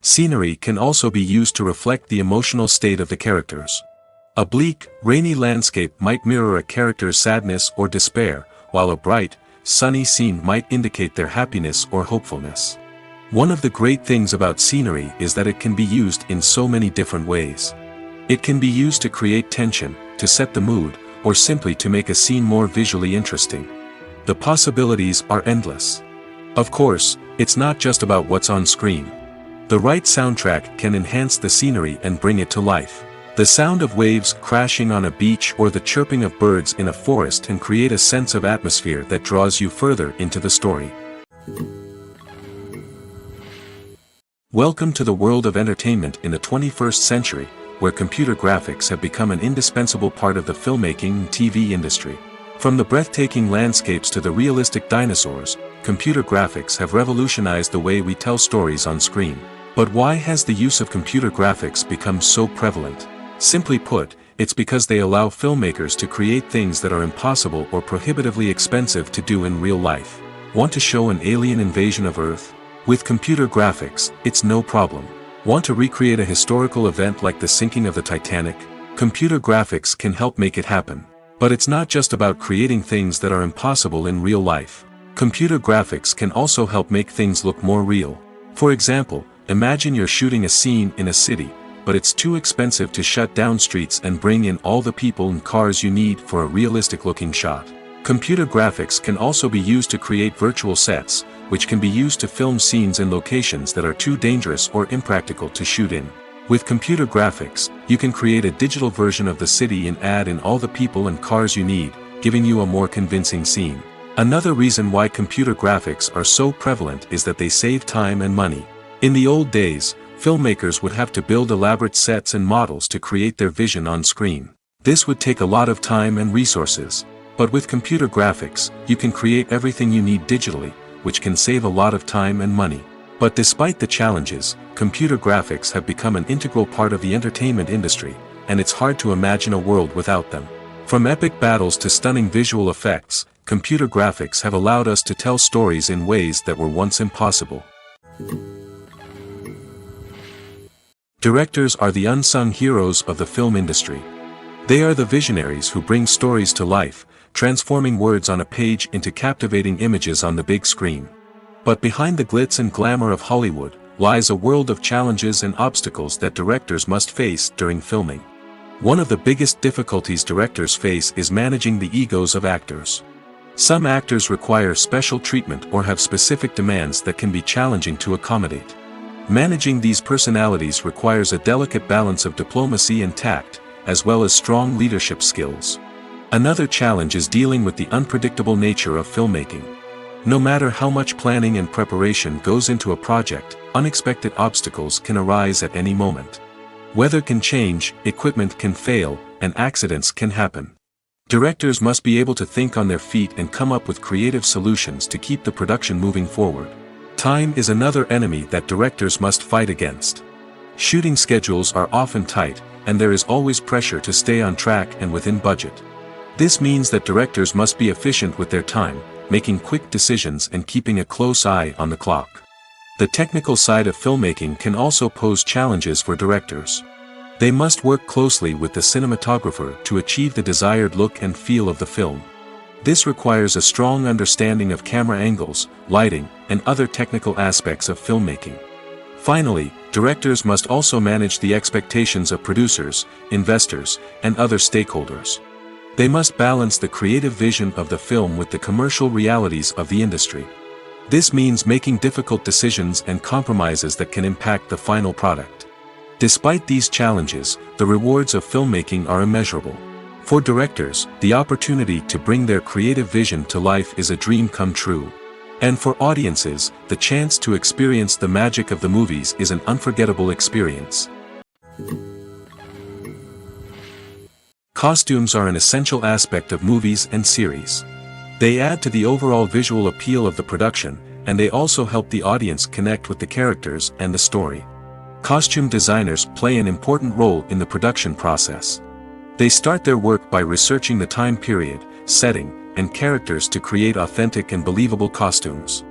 A: Scenery can also be used to reflect the emotional state of the characters. A bleak, rainy landscape might mirror a character's sadness or despair, while a bright, sunny scene might indicate their happiness or hopefulness. One of the great things about scenery is that it can be used in so many different ways. It can be used to create tension, to set the mood, or simply to make a scene more visually interesting. The possibilities are endless. Of course, it's not just about what's on screen. The right soundtrack can enhance the scenery and bring it to life. The sound of waves crashing on a beach or the chirping of birds in a forest can create a sense of atmosphere that draws you further into the story. Welcome to the world of entertainment in the 21st century, where computer graphics have become an indispensable part of the filmmaking and TV industry. From the breathtaking landscapes to the realistic dinosaurs, computer graphics have revolutionized the way we tell stories on screen. But why has the use of computer graphics become so prevalent? Simply put, it's because they allow filmmakers to create things that are impossible or prohibitively expensive to do in real life. Want to show an alien invasion of Earth? With computer graphics, it's no problem. Want to recreate a historical event like the sinking of the Titanic? Computer graphics can help make it happen. But it's not just about creating things that are impossible in real life. Computer graphics can also help make things look more real. For example, imagine you're shooting a scene in a city, but it's too expensive to shut down streets and bring in all the people and cars you need for a realistic-looking shot. Computer graphics can also be used to create virtual sets, which can be used to film scenes in locations that are too dangerous or impractical to shoot in. With computer graphics, you can create a digital version of the city and add in all the people and cars you need, giving you a more convincing scene. Another reason why computer graphics are so prevalent is that they save time and money. In the old days, filmmakers would have to build elaborate sets and models to create their vision on screen. This would take a lot of time and resources. But with computer graphics, you can create everything you need digitally, which can save a lot of time and money. But despite the challenges, computer graphics have become an integral part of the entertainment industry, and it's hard to imagine a world without them. From epic battles to stunning visual effects, computer graphics have allowed us to tell stories in ways that were once impossible. Directors are the unsung heroes of the film industry. They are the visionaries who bring stories to life, transforming words on a page into captivating images on the big screen. But behind the glitz and glamour of Hollywood, lies a world of challenges and obstacles that directors must face during filming. One of the biggest difficulties directors face is managing the egos of actors. Some actors require special treatment or have specific demands that can be challenging to accommodate. Managing these personalities requires a delicate balance of diplomacy and tact, as well as strong leadership skills. Another challenge is dealing with the unpredictable nature of filmmaking. No matter how much planning and preparation goes into a project, unexpected obstacles can arise at any moment. Weather can change, equipment can fail, and accidents can happen. Directors must be able to think on their feet and come up with creative solutions to keep the production moving forward. Time is another enemy that directors must fight against. Shooting schedules are often tight, and there is always pressure to stay on track and within budget. This means that directors must be efficient with their time, making quick decisions and keeping a close eye on the clock. The technical side of filmmaking can also pose challenges for directors. They must work closely with the cinematographer to achieve the desired look and feel of the film. This requires a strong understanding of camera angles, lighting, and other technical aspects of filmmaking. Finally, directors must also manage the expectations of producers, investors, and other stakeholders. They must balance the creative vision of the film with the commercial realities of the industry. This means making difficult decisions and compromises that can impact the final product. Despite these challenges, the rewards of filmmaking are immeasurable. For directors, the opportunity to bring their creative vision to life is a dream come true. And for audiences, the chance to experience the magic of the movies is an unforgettable experience. Costumes are an essential aspect of movies and series. They add to the overall visual appeal of the production, and they also help the audience connect with the characters and the story. Costume designers play an important role in the production process. They start their work by researching the time period, setting, and characters to create authentic and believable costumes.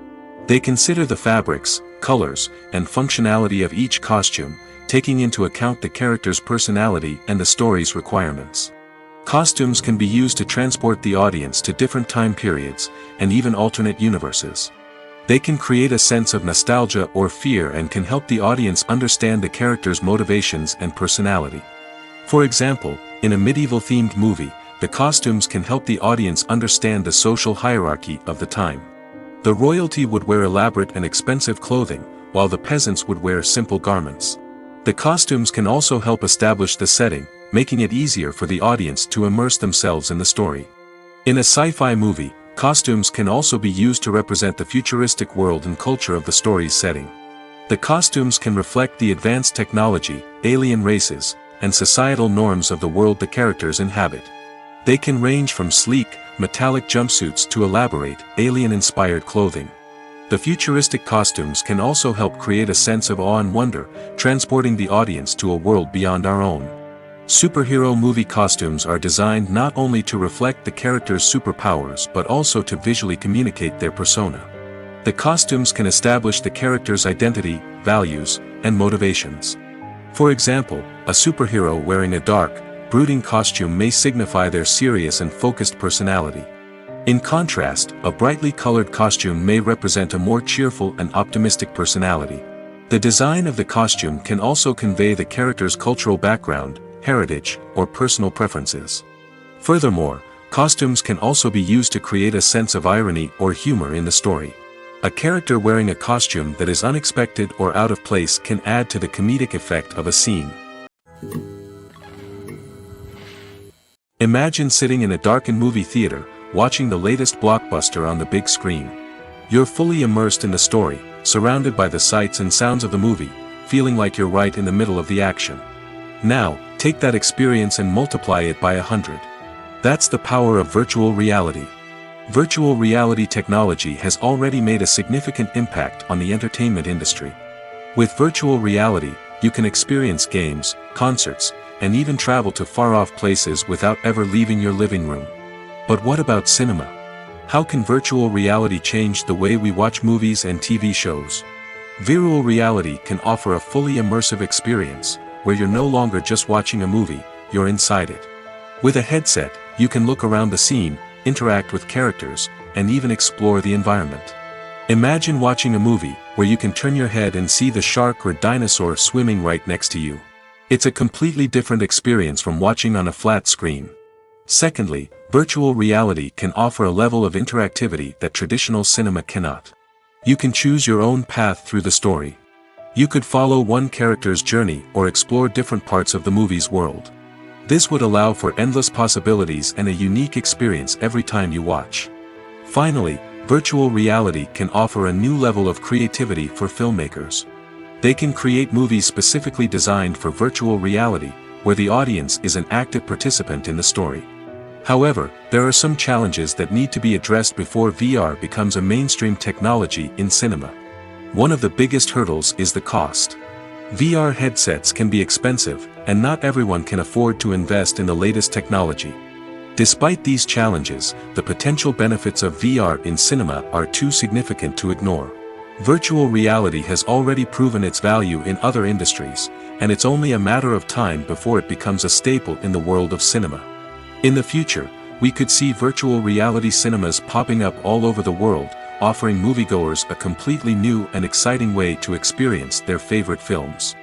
A: They consider the fabrics, colors, and functionality of each costume, taking into account the character's personality and the story's requirements. Costumes can be used to transport the audience to different time periods, and even alternate universes. They can create a sense of nostalgia or fear and can help the audience understand the character's motivations and personality. For example, in a medieval-themed movie, the costumes can help the audience understand the social hierarchy of the time. The royalty would wear elaborate and expensive clothing, while the peasants would wear simple garments. The costumes can also help establish the setting, making it easier for the audience to immerse themselves in the story. In a sci-fi movie, costumes can also be used to represent the futuristic world and culture of the story's setting. The costumes can reflect the advanced technology, alien races, and societal norms of the world the characters inhabit. They can range from sleek, metallic jumpsuits to elaborate, alien-inspired clothing. The futuristic costumes can also help create a sense of awe and wonder, transporting the audience to a world beyond our own. Superhero movie costumes are designed not only to reflect the character's superpowers but also to visually communicate their persona. The costumes can establish the character's identity, values, and motivations. For example, a superhero wearing a dark, brooding costume may signify their serious and focused personality. In contrast, a brightly colored costume may represent a more cheerful and optimistic personality. The design of the costume can also convey the character's cultural background, heritage, or personal preferences. Furthermore, costumes can also be used to create a sense of irony or humor in the story. A character wearing a costume that is unexpected or out of place can add to the comedic effect of a scene. Imagine sitting in a darkened movie theater, watching the latest blockbuster on the big screen. You're fully immersed in the story, surrounded by the sights and sounds of the movie, feeling like you're right in the middle of the action. Now, take that experience and multiply it by 100. That's the power of virtual reality. Virtual reality technology has already made a significant impact on the entertainment industry. With virtual reality, you can experience games, concerts, and even travel to far-off places without ever leaving your living room. But what about cinema? How can virtual reality change the way we watch movies and TV shows? Virtual reality can offer a fully immersive experience, where you're no longer just watching a movie, you're inside it. With a headset, you can look around the scene, interact with characters, and even explore the environment. Imagine watching a movie where you can turn your head and see the shark or dinosaur swimming right next to you. It's a completely different experience from watching on a flat screen. Secondly, virtual reality can offer a level of interactivity that traditional cinema cannot. You can choose your own path through the story. You could follow one character's journey or explore different parts of the movie's world. This would allow for endless possibilities and a unique experience every time you watch. Finally, virtual reality can offer a new level of creativity for filmmakers. They can create movies specifically designed for virtual reality, where the audience is an active participant in the story. However, there are some challenges that need to be addressed before VR becomes a mainstream technology in cinema. One of the biggest hurdles is the cost. VR headsets can be expensive, and not everyone can afford to invest in the latest technology. Despite these challenges, the potential benefits of VR in cinema are too significant to ignore. Virtual reality has already proven its value in other industries, and it's only a matter of time before it becomes a staple in the world of cinema. In the future, we could see virtual reality cinemas popping up all over the world, offering moviegoers a completely new and exciting way to experience their favorite films.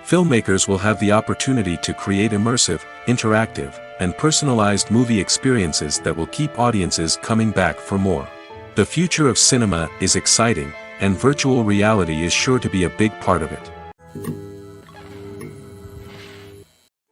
A: Filmmakers will have the opportunity to create immersive, interactive, and personalized movie experiences that will keep audiences coming back for more. The future of cinema is exciting, and virtual reality is sure to be a big part of it.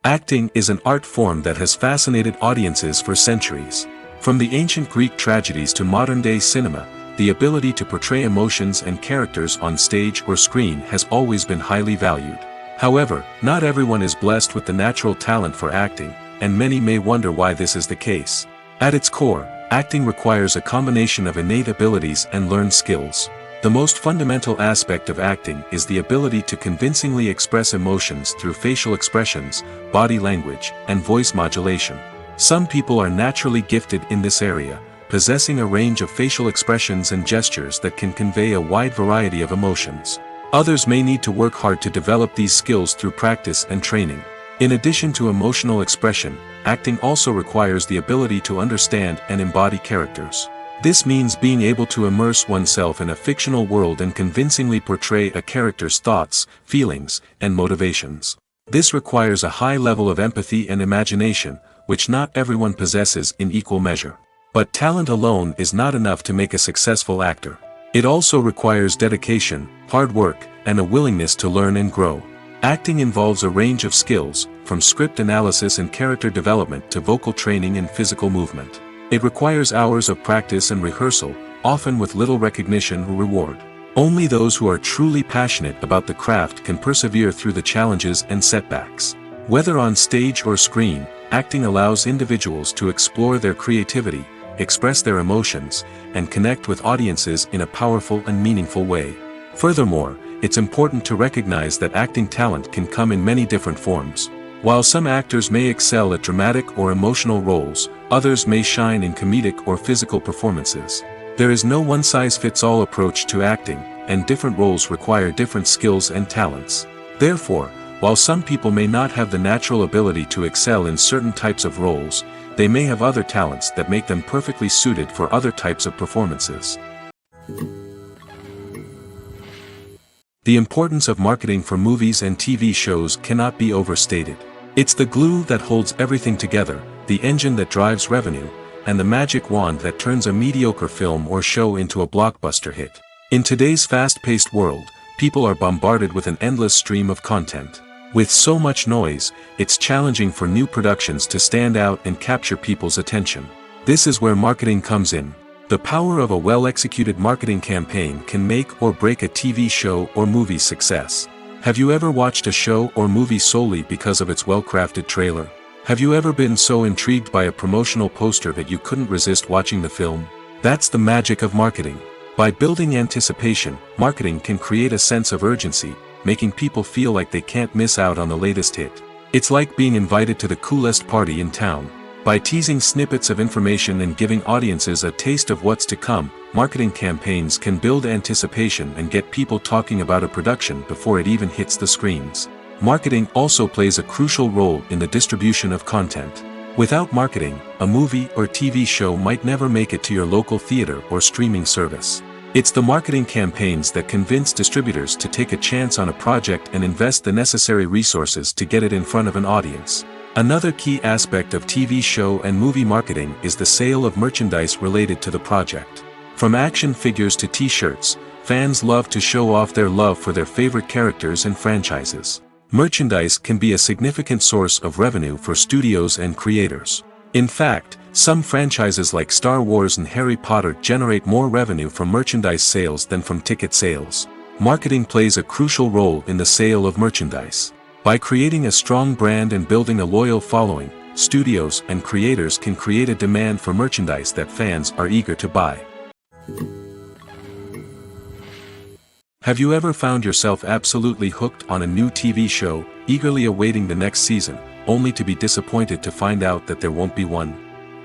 A: Acting is an art form that has fascinated audiences for centuries. From the ancient Greek tragedies to modern-day cinema, the ability to portray emotions and characters on stage or screen has always been highly valued. However, not everyone is blessed with the natural talent for acting, and many may wonder why this is the case. At its core, acting requires a combination of innate abilities and learned skills. The most fundamental aspect of acting is the ability to convincingly express emotions through facial expressions, body language, and voice modulation. Some people are naturally gifted in this area, possessing a range of facial expressions and gestures that can convey a wide variety of emotions. Others may need to work hard to develop these skills through practice and training. In addition to emotional expression, acting also requires the ability to understand and embody characters. This means being able to immerse oneself in a fictional world and convincingly portray a character's thoughts, feelings, and motivations. This requires a high level of empathy and imagination, which not everyone possesses in equal measure. But talent alone is not enough to make a successful actor. It also requires dedication, hard work, and a willingness to learn and grow. Acting involves a range of skills, from script analysis and character development to vocal training and physical movement. It requires hours of practice and rehearsal, often with little recognition or reward. Only those who are truly passionate about the craft can persevere through the challenges and setbacks. Whether on stage or screen, acting allows individuals to explore their creativity, express their emotions, and connect with audiences in a powerful and meaningful way. Furthermore, it's important to recognize that acting talent can come in many different forms. While some actors may excel at dramatic or emotional roles, others may shine in comedic or physical performances. There is no one-size-fits-all approach to acting, and different roles require different skills and talents. Therefore, while some people may not have the natural ability to excel in certain types of roles, they may have other talents that make them perfectly suited for other types of performances. The importance of marketing for movies and TV shows cannot be overstated. It's the glue that holds everything together, the engine that drives revenue, and the magic wand that turns a mediocre film or show into a blockbuster hit. In today's fast-paced world, people are bombarded with an endless stream of content. With so much noise, it's challenging for new productions to stand out and capture people's attention. This is where marketing comes in. The power of a well-executed marketing campaign can make or break a TV show or movie's success. Have you ever watched a show or movie solely because of its well-crafted trailer? Have you ever been so intrigued by a promotional poster that you couldn't resist watching the film? That's the magic of marketing. By building anticipation, marketing can create a sense of urgency, making people feel like they can't miss out on the latest hit. It's like being invited to the coolest party in town. By teasing snippets of information and giving audiences a taste of what's to come, marketing campaigns can build anticipation and get people talking about a production before it even hits the screens. Marketing also plays a crucial role in the distribution of content. Without marketing, a movie or TV show might never make it to your local theater or streaming service. It's the marketing campaigns that convince distributors to take a chance on a project and invest the necessary resources to get it in front of an audience. Another key aspect of TV show and movie marketing is the sale of merchandise related to the project. From action figures to t-shirts, fans love to show off their love for their favorite characters and franchises. Merchandise can be a significant source of revenue for studios and creators. In fact, some franchises like Star Wars and Harry Potter generate more revenue from merchandise sales than from ticket sales. Marketing plays a crucial role in the sale of merchandise. By creating a strong brand and building a loyal following, studios and creators can create a demand for merchandise that fans are eager to buy. Have you ever found yourself absolutely hooked on a new TV show, eagerly awaiting the next season, only to be disappointed to find out that there won't be one?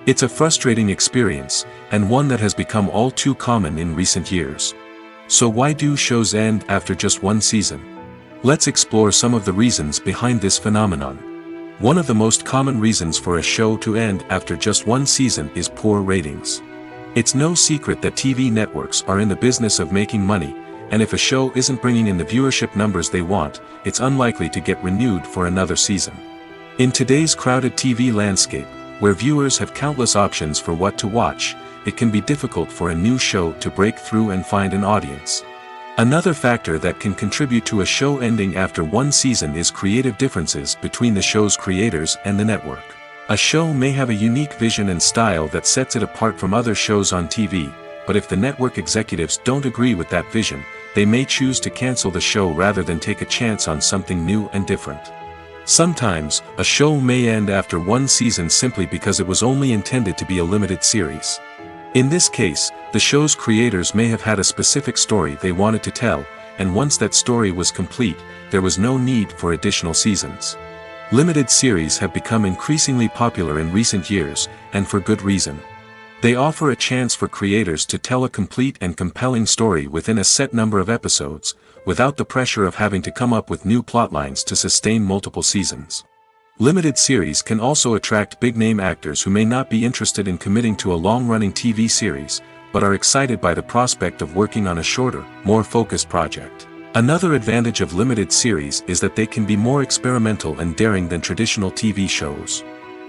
A: It's a frustrating experience, and one that has become all too common in recent years. So why do shows end after just one season? Let's explore some of the reasons behind this phenomenon. One of the most common reasons for a show to end after just one season is poor ratings. It's no secret that TV networks are in the business of making money, and if a show isn't bringing in the viewership numbers they want, it's unlikely to get renewed for another season. In today's crowded TV landscape, where viewers have countless options for what to watch, it can be difficult for a new show to break through and find an audience. Another factor that can contribute to a show ending after one season is creative differences between the show's creators and the network. A show may have a unique vision and style that sets it apart from other shows on TV, but if the network executives don't agree with that vision, they may choose to cancel the show rather than take a chance on something new and different. Sometimes, a show may end after one season simply because it was only intended to be a limited series. In this case, the show's creators may have had a specific story they wanted to tell, and once that story was complete, there was no need for additional seasons. Limited series have become increasingly popular in recent years, and for good reason. They offer a chance for creators to tell a complete and compelling story within a set number of episodes, without the pressure of having to come up with new plotlines to sustain multiple seasons. Limited series can also attract big-name actors who may not be interested in committing to a long-running TV series, but are excited by the prospect of working on a shorter, more focused project. Another advantage of limited series is that they can be more experimental and daring than traditional TV shows.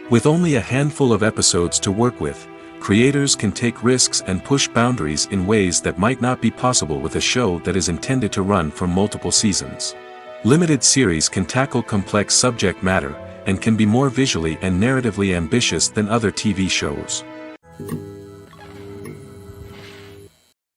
A: With only a handful of episodes to work with, creators can take risks and push boundaries in ways that might not be possible with a show that is intended to run for multiple seasons. Limited series can tackle complex subject matter, and can be more visually and narratively ambitious than other TV shows.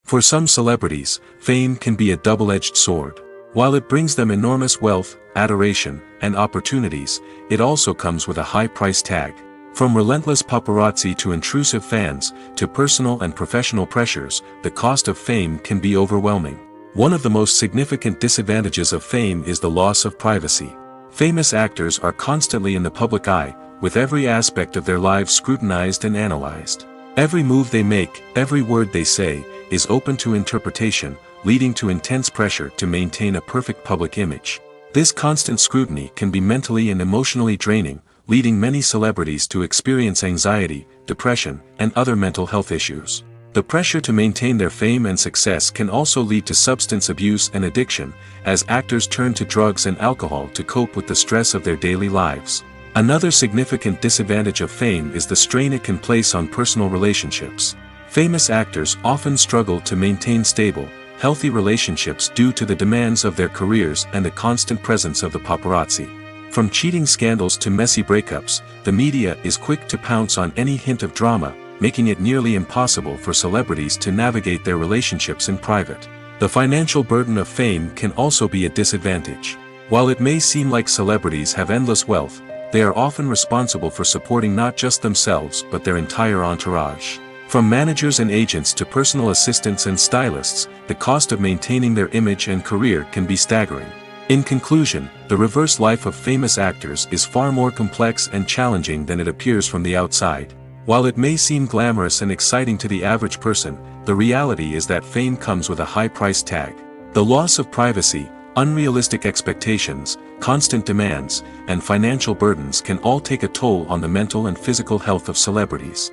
A: For some celebrities, fame can be a double-edged sword. While it brings them enormous wealth, adoration, and opportunities, it also comes with a high price tag. From relentless paparazzi to intrusive fans, to personal and professional pressures, the cost of fame can be overwhelming. One of the most significant disadvantages of fame is the loss of privacy. Famous actors are constantly in the public eye, with every aspect of their lives scrutinized and analyzed. Every move they make, every word they say, is open to interpretation, leading to intense pressure to maintain a perfect public image. This constant scrutiny can be mentally and emotionally draining, leading many celebrities to experience anxiety, depression, and other mental health issues. The pressure to maintain their fame and success can also lead to substance abuse and addiction, as actors turn to drugs and alcohol to cope with the stress of their daily lives. Another significant disadvantage of fame is the strain it can place on personal relationships. Famous actors often struggle to maintain stable, healthy relationships due to the demands of their careers and the constant presence of the paparazzi. From cheating scandals to messy breakups, the media is quick to pounce on any hint of drama, making it nearly impossible for celebrities to navigate their relationships in private. The financial burden of fame can also be a disadvantage. While it may seem like celebrities have endless wealth, they are often responsible for supporting not just themselves but their entire entourage. From managers and agents to personal assistants and stylists, the cost of maintaining their image and career can be staggering. In conclusion, the reverse life of famous actors is far more complex and challenging than it appears from the outside. While it may seem glamorous and exciting to the average person, the reality is that fame comes with a high price tag. The loss of privacy, unrealistic expectations, constant demands, and financial burdens can all take a toll on the mental and physical health of celebrities.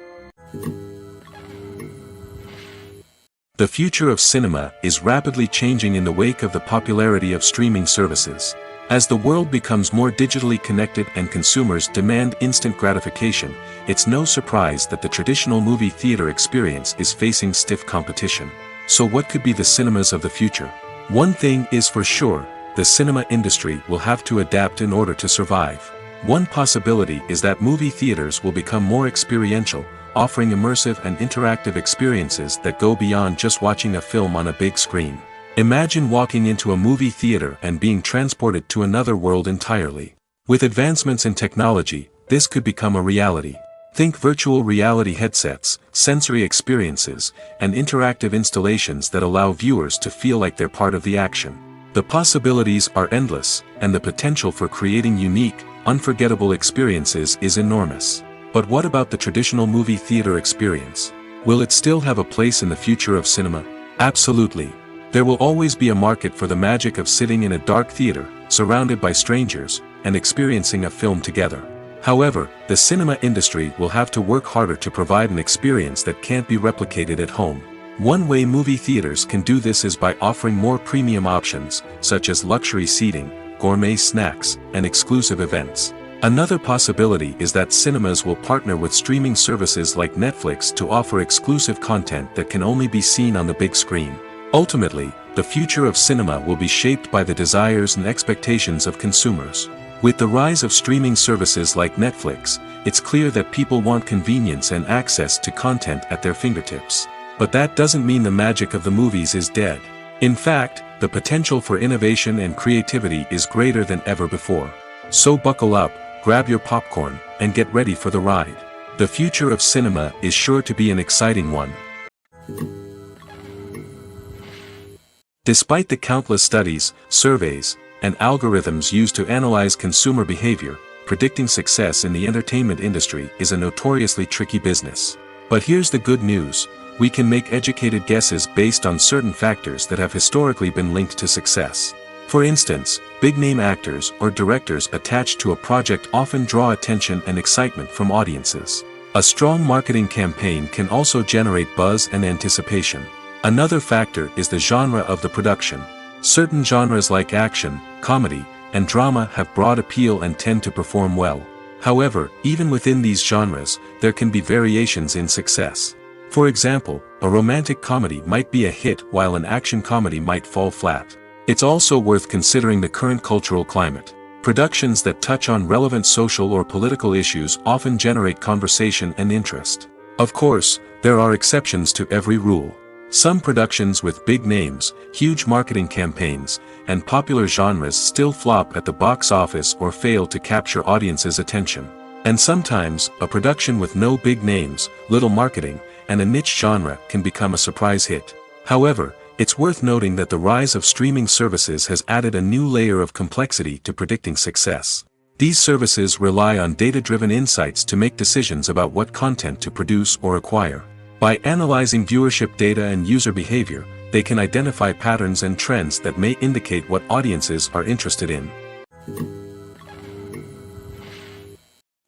A: The future of cinema is rapidly changing in the wake of the popularity of streaming services. As the world becomes more digitally connected and consumers demand instant gratification, it's no surprise that the traditional movie theater experience is facing stiff competition. So what could be the cinemas of the future? One thing is for sure, the cinema industry will have to adapt in order to survive. One possibility is that movie theaters will become more experiential, offering immersive and interactive experiences that go beyond just watching a film on a big screen. Imagine walking into a movie theater and being transported to another world entirely. With advancements in technology, this could become a reality. Think virtual reality headsets, sensory experiences, and interactive installations that allow viewers to feel like they're part of the action. The possibilities are endless, and the potential for creating unique, unforgettable experiences is enormous. But what about the traditional movie theater experience? Will it still have a place in the future of cinema? Absolutely. There will always be a market for the magic of sitting in a dark theater, surrounded by strangers, and experiencing a film together. However, the cinema industry will have to work harder to provide an experience that can't be replicated at home. One way movie theaters can do this is by offering more premium options, such as luxury seating, gourmet snacks, and exclusive events. Another possibility is that cinemas will partner with streaming services like Netflix to offer exclusive content that can only be seen on the big screen. Ultimately, the future of cinema will be shaped by the desires and expectations of consumers. With the rise of streaming services like Netflix, it's clear that people want convenience and access to content at their fingertips. But that doesn't mean the magic of the movies is dead. In fact, the potential for innovation and creativity is greater than ever before. So buckle up, grab your popcorn, and get ready for the ride. The future of cinema is sure to be an exciting one. Despite the countless studies, surveys, and algorithms used to analyze consumer behavior, predicting success in the entertainment industry is a notoriously tricky business. But here's the good news: we can make educated guesses based on certain factors that have historically been linked to success. For instance, big-name actors or directors attached to a project often draw attention and excitement from audiences. A strong marketing campaign can also generate buzz and anticipation. Another factor is the genre of the production. Certain genres like action, comedy, and drama have broad appeal and tend to perform well. However, even within these genres, there can be variations in success. For example, a romantic comedy might be a hit while an action comedy might fall flat. It's also worth considering the current cultural climate. Productions that touch on relevant social or political issues often generate conversation and interest. Of course, there are exceptions to every rule. Some productions with big names, huge marketing campaigns, and popular genres still flop at the box office or fail to capture audiences' attention. And sometimes, a production with no big names, little marketing, and a niche genre can become a surprise hit. However, it's worth noting that the rise of streaming services has added a new layer of complexity to predicting success. These services rely on data-driven insights to make decisions about what content to produce or acquire. By analyzing viewership data and user behavior, they can identify patterns and trends that may indicate what audiences are interested in.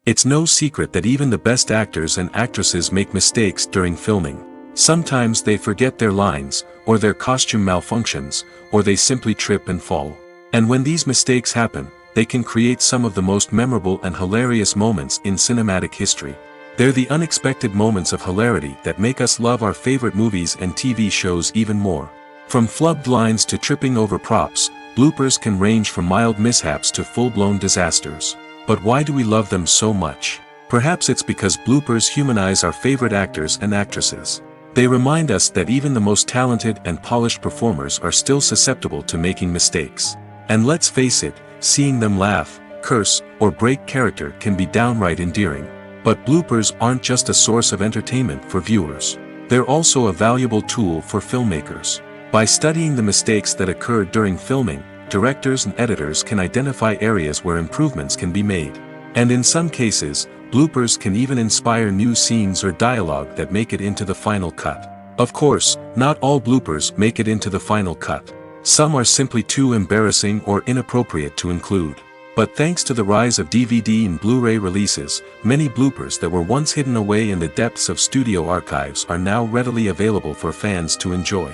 A: It's no secret that even the best actors and actresses make mistakes during filming. Sometimes they forget their lines, or their costume malfunctions, or they simply trip and fall. And when these mistakes happen, they can create some of the most memorable and hilarious moments in cinematic history. They're the unexpected moments of hilarity that make us love our favorite movies and TV shows even more. From flubbed lines to tripping over props, bloopers can range from mild mishaps to full-blown disasters. But why do we love them so much? Perhaps it's because bloopers humanize our favorite actors and actresses. They remind us that even the most talented and polished performers are still susceptible to making mistakes. And let's face it, seeing them laugh, curse, or break character can be downright endearing. But bloopers aren't just a source of entertainment for viewers. They're also a valuable tool for filmmakers. By studying the mistakes that occurred during filming, directors and editors can identify areas where improvements can be made. And in some cases, bloopers can even inspire new scenes or dialogue that make it into the final cut. Of course, not all bloopers make it into the final cut. Some are simply too embarrassing or inappropriate to include. But thanks to the rise of DVD and Blu-ray releases, many bloopers that were once hidden away in the depths of studio archives are now readily available for fans to enjoy.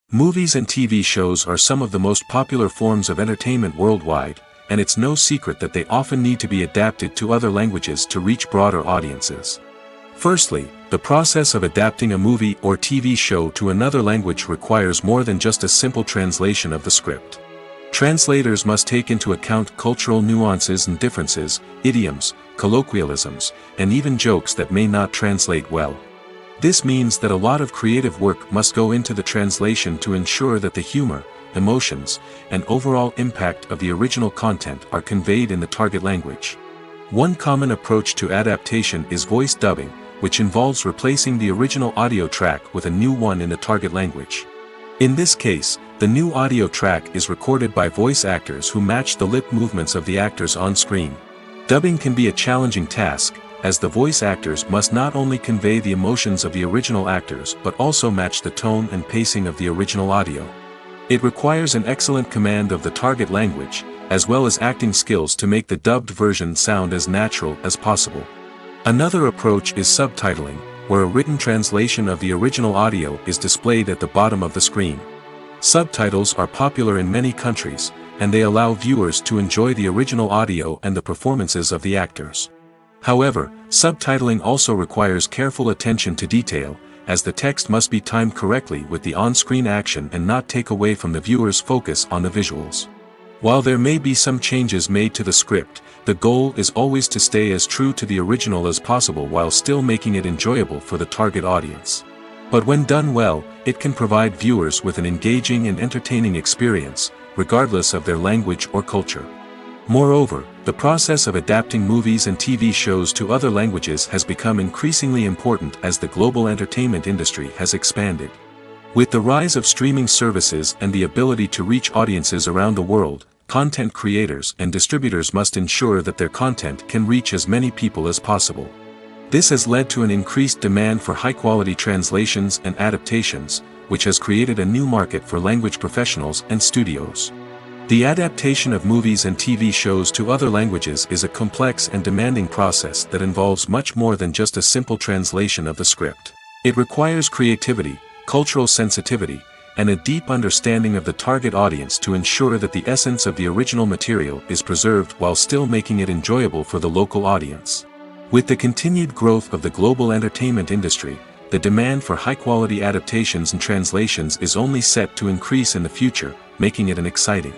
A: Movies and TV shows are some of the most popular forms of entertainment worldwide, and it's no secret that they often need to be adapted to other languages to reach broader audiences. Firstly, the process of adapting a movie or TV show to another language requires more than just a simple translation of the script. Translators must take into account cultural nuances and differences, idioms, colloquialisms, and even jokes that may not translate well. This means that a lot of creative work must go into the translation to ensure that the humor, emotions, and overall impact of the original content are conveyed in the target language. One common approach to adaptation is voice dubbing, which involves replacing the original audio track with a new one in the target language. In this case, the new audio track is recorded by voice actors who match the lip movements of the actors on screen. Dubbing can be a challenging task, as the voice actors must not only convey the emotions of the original actors but also match the tone and pacing of the original audio. It requires an excellent command of the target language, as well as acting skills to make the dubbed version sound as natural as possible. Another approach is subtitling, where a written translation of the original audio is displayed at the bottom of the screen. Subtitles are popular in many countries, and they allow viewers to enjoy the original audio and the performances of the actors. However, subtitling also requires careful attention to detail, as the text must be timed correctly with the on-screen action and not take away from the viewer's focus on the visuals. While there may be some changes made to the script, the goal is always to stay as true to the original as possible while still making it enjoyable for the target audience. But when done well, it can provide viewers with an engaging and entertaining experience, regardless of their language or culture. Moreover, the process of adapting movies and TV shows to other languages has become increasingly important as the global entertainment industry has expanded. With the rise of streaming services and the ability to reach audiences around the world, content creators and distributors must ensure that their content can reach as many people as possible. This has led to an increased demand for high-quality translations and adaptations, which has created a new market for language professionals and studios. The adaptation of movies and TV shows to other languages is a complex and demanding process that involves much more than just a simple translation of the script. It requires creativity, cultural sensitivity, and a deep understanding of the target audience to ensure that the essence of the original material is preserved while still making it enjoyable for the local audience. With the continued growth of the global entertainment industry, the demand for high-quality adaptations and translations is only set to increase in the future, making it an exciting.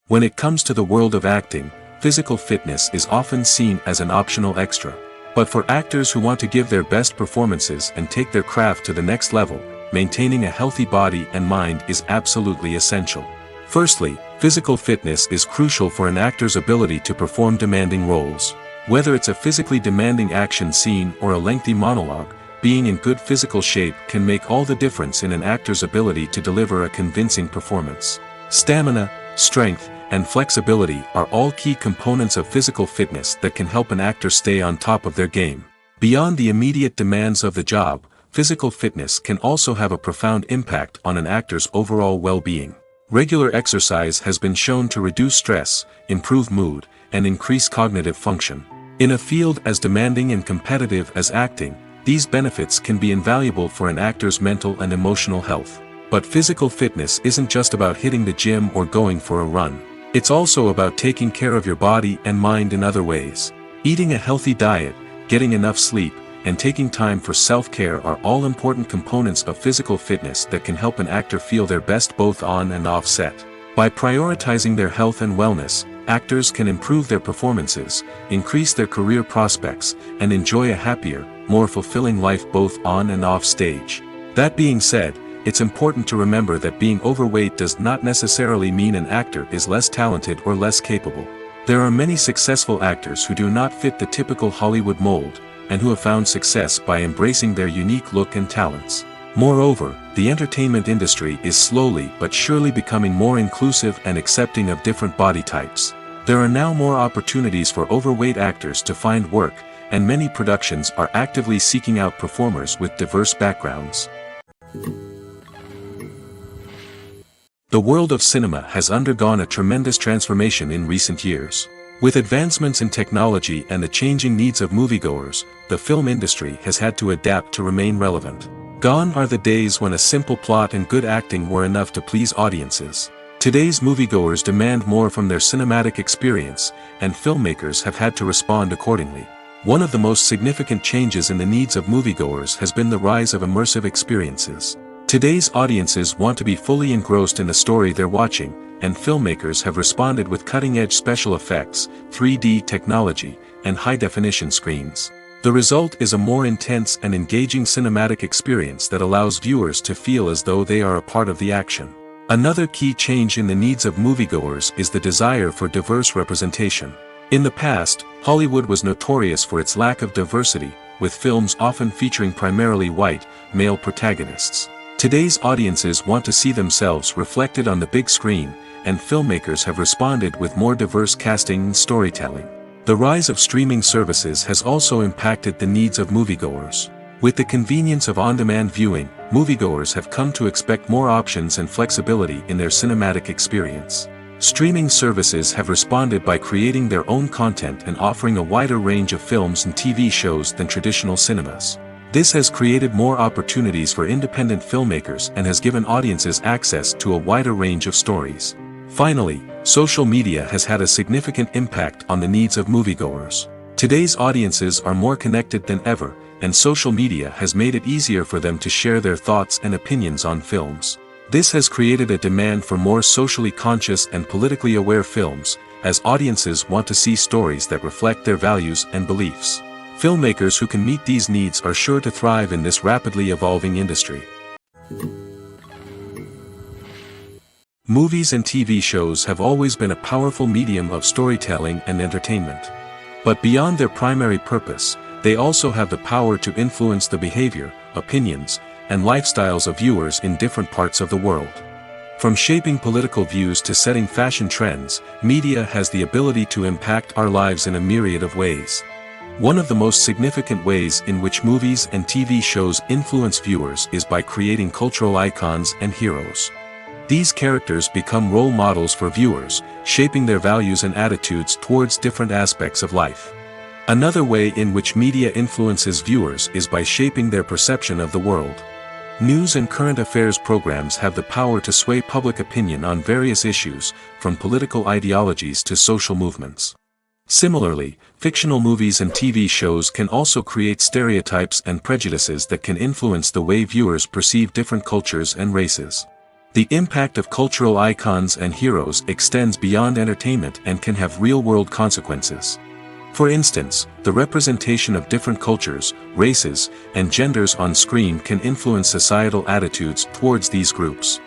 A: When it comes to the world of acting, physical fitness is often seen as an optional extra. But for actors who want to give their best performances and take their craft to the next level, maintaining a healthy body and mind is absolutely essential. Firstly, physical fitness is crucial for an actor's ability to perform demanding roles. Whether it's a physically demanding action scene or a lengthy monologue, being in good physical shape can make all the difference in an actor's ability to deliver a convincing performance. Stamina, strength, and flexibility are all key components of physical fitness that can help an actor stay on top of their game. Beyond the immediate demands of the job, physical fitness can also have a profound impact on an actor's overall well-being. Regular exercise has been shown to reduce stress, improve mood, and increase cognitive function. In a field as demanding and competitive as acting, these benefits can be invaluable for an actor's mental and emotional health. But physical fitness isn't just about hitting the gym or going for a run. It's also about taking care of your body and mind in other ways. Eating a healthy diet, getting enough sleep, and taking time for self-care are all important components of physical fitness that can help an actor feel their best both on and off set. By prioritizing their health and wellness, actors can improve their performances, increase their career prospects, and enjoy a happier, more fulfilling life both on and off stage. That being said, it's important to remember that being overweight does not necessarily mean an actor is less talented or less capable. There are many successful actors who do not fit the typical Hollywood mold, and who have found success by embracing their unique look and talents. Moreover, the entertainment industry is slowly but surely becoming more inclusive and accepting of different body types. There are now more opportunities for overweight actors to find work, and many productions are actively seeking out performers with diverse backgrounds. The world of cinema has undergone a tremendous transformation in recent years. With advancements in technology and the changing needs of moviegoers, the film industry has had to adapt to remain relevant. Gone are the days when a simple plot and good acting were enough to please audiences. Today's moviegoers demand more from their cinematic experience, and filmmakers have had to respond accordingly. One of the most significant changes in the needs of moviegoers has been the rise of immersive experiences. Today's audiences want to be fully engrossed in the story they're watching, and filmmakers have responded with cutting-edge special effects, 3D technology, and high-definition screens. The result is a more intense and engaging cinematic experience that allows viewers to feel as though they are a part of the action. Another key change in the needs of moviegoers is the desire for diverse representation. In the past, Hollywood was notorious for its lack of diversity, with films often featuring primarily white, male protagonists. Today's audiences want to see themselves reflected on the big screen, and filmmakers have responded with more diverse casting and storytelling. The rise of streaming services has also impacted the needs of moviegoers. With the convenience of on-demand viewing, moviegoers have come to expect more options and flexibility in their cinematic experience. Streaming services have responded by creating their own content and offering a wider range of films and TV shows than traditional cinemas. This has created more opportunities for independent filmmakers and has given audiences access to a wider range of stories. Finally, social media has had a significant impact on the needs of moviegoers. Today's audiences are more connected than ever, and social media has made it easier for them to share their thoughts and opinions on films. This has created a demand for more socially conscious and politically aware films, as audiences want to see stories that reflect their values and beliefs. Filmmakers who can meet these needs are sure to thrive in this rapidly evolving industry. Movies and TV shows have always been a powerful medium of storytelling and entertainment. But beyond their primary purpose, they also have the power to influence the behavior, opinions, and lifestyles of viewers in different parts of the world. From shaping political views to setting fashion trends, media has the ability to impact our lives in a myriad of ways. One of the most significant ways in which movies and TV shows influence viewers is by creating cultural icons and heroes. These characters become role models for viewers, shaping their values and attitudes towards different aspects of life. Another way in which media influences viewers is by shaping their perception of the world. News and current affairs programs have the power to sway public opinion on various issues, from political ideologies to social movements. Similarly, fictional movies and TV shows can also create stereotypes and prejudices that can influence the way viewers perceive different cultures and races. The impact of cultural icons and heroes extends beyond entertainment and can have real-world consequences. For instance, the representation of different cultures, races, and genders on screen can influence societal attitudes towards these groups.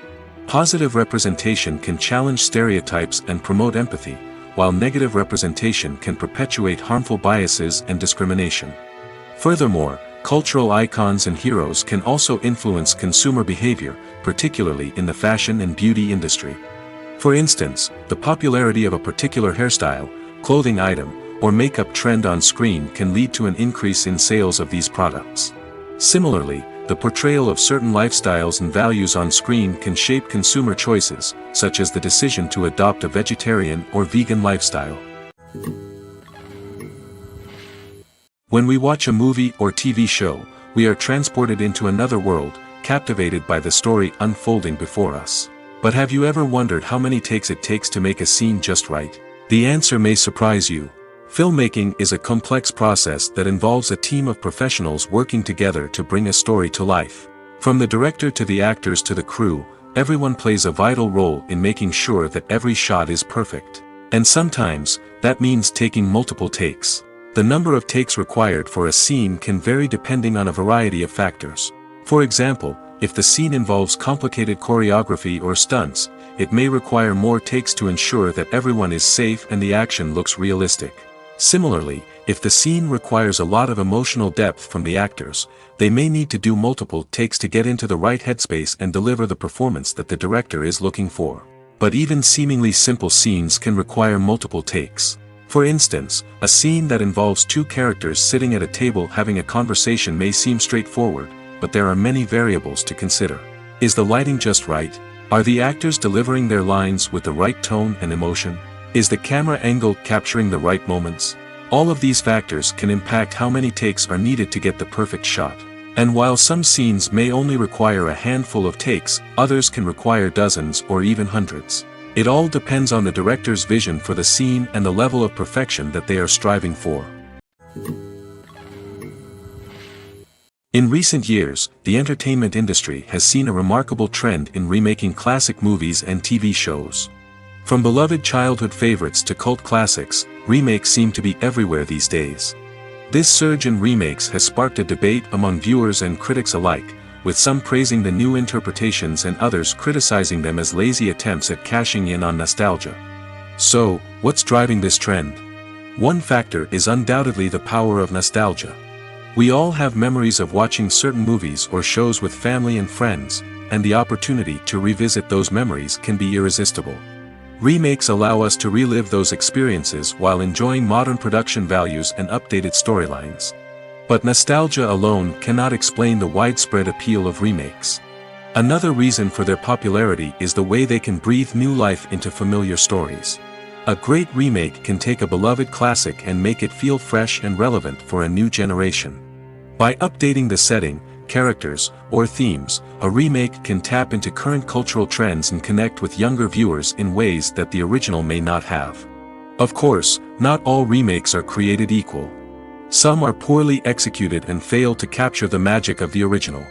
A: Positive representation can challenge stereotypes and promote empathy, while negative representation can perpetuate harmful biases and discrimination. Furthermore, cultural icons and heroes can also influence consumer behavior, particularly in the fashion and beauty industry. For instance, the popularity of a particular hairstyle, clothing item, or makeup trend on screen can lead to an increase in sales of these products. Similarly, the portrayal of certain lifestyles and values on screen can shape consumer choices, such as the decision to adopt a vegetarian or vegan lifestyle. When we watch a movie or TV show, we are transported into another world, captivated by the story unfolding before us. But have you ever wondered how many takes it takes to make a scene just right? The answer may surprise you. Filmmaking is a complex process that involves a team of professionals working together to bring a story to life. From the director to the actors to the crew, everyone plays a vital role in making sure that every shot is perfect. And sometimes, that means taking multiple takes. The number of takes required for a scene can vary depending on a variety of factors. For example, if the scene involves complicated choreography or stunts, it may require more takes to ensure that everyone is safe and the action looks realistic. Similarly, if the scene requires a lot of emotional depth from the actors, they may need to do multiple takes to get into the right headspace and deliver the performance that the director is looking for. But even seemingly simple scenes can require multiple takes. For instance, a scene that involves two characters sitting at a table having a conversation may seem straightforward, but there are many variables to consider. Is the lighting just right? Are the actors delivering their lines with the right tone and emotion? Is the camera angle capturing the right moments? All of these factors can impact how many takes are needed to get the perfect shot. And while some scenes may only require a handful of takes, others can require dozens or even hundreds. It all depends on the director's vision for the scene and the level of perfection that they are striving for. In recent years, the entertainment industry has seen a remarkable trend in remaking classic movies and TV shows. From beloved childhood favorites to cult classics, remakes seem to be everywhere these days. This surge in remakes has sparked a debate among viewers and critics alike, with some praising the new interpretations and others criticizing them as lazy attempts at cashing in on nostalgia. So, what's driving this trend? One factor is undoubtedly the power of nostalgia. We all have memories of watching certain movies or shows with family and friends, and the opportunity to revisit those memories can be irresistible. Remakes allow us to relive those experiences while enjoying modern production values and updated storylines. But nostalgia alone cannot explain the widespread appeal of remakes. Another reason for their popularity is the way they can breathe new life into familiar stories. A great remake can take a beloved classic and make it feel fresh and relevant for a new generation. By updating the setting, characters, or themes, a remake can tap into current cultural trends and connect with younger viewers in ways that the original may not have. Of course, not all remakes are created equal. Some are poorly executed and fail to capture the magic of the original.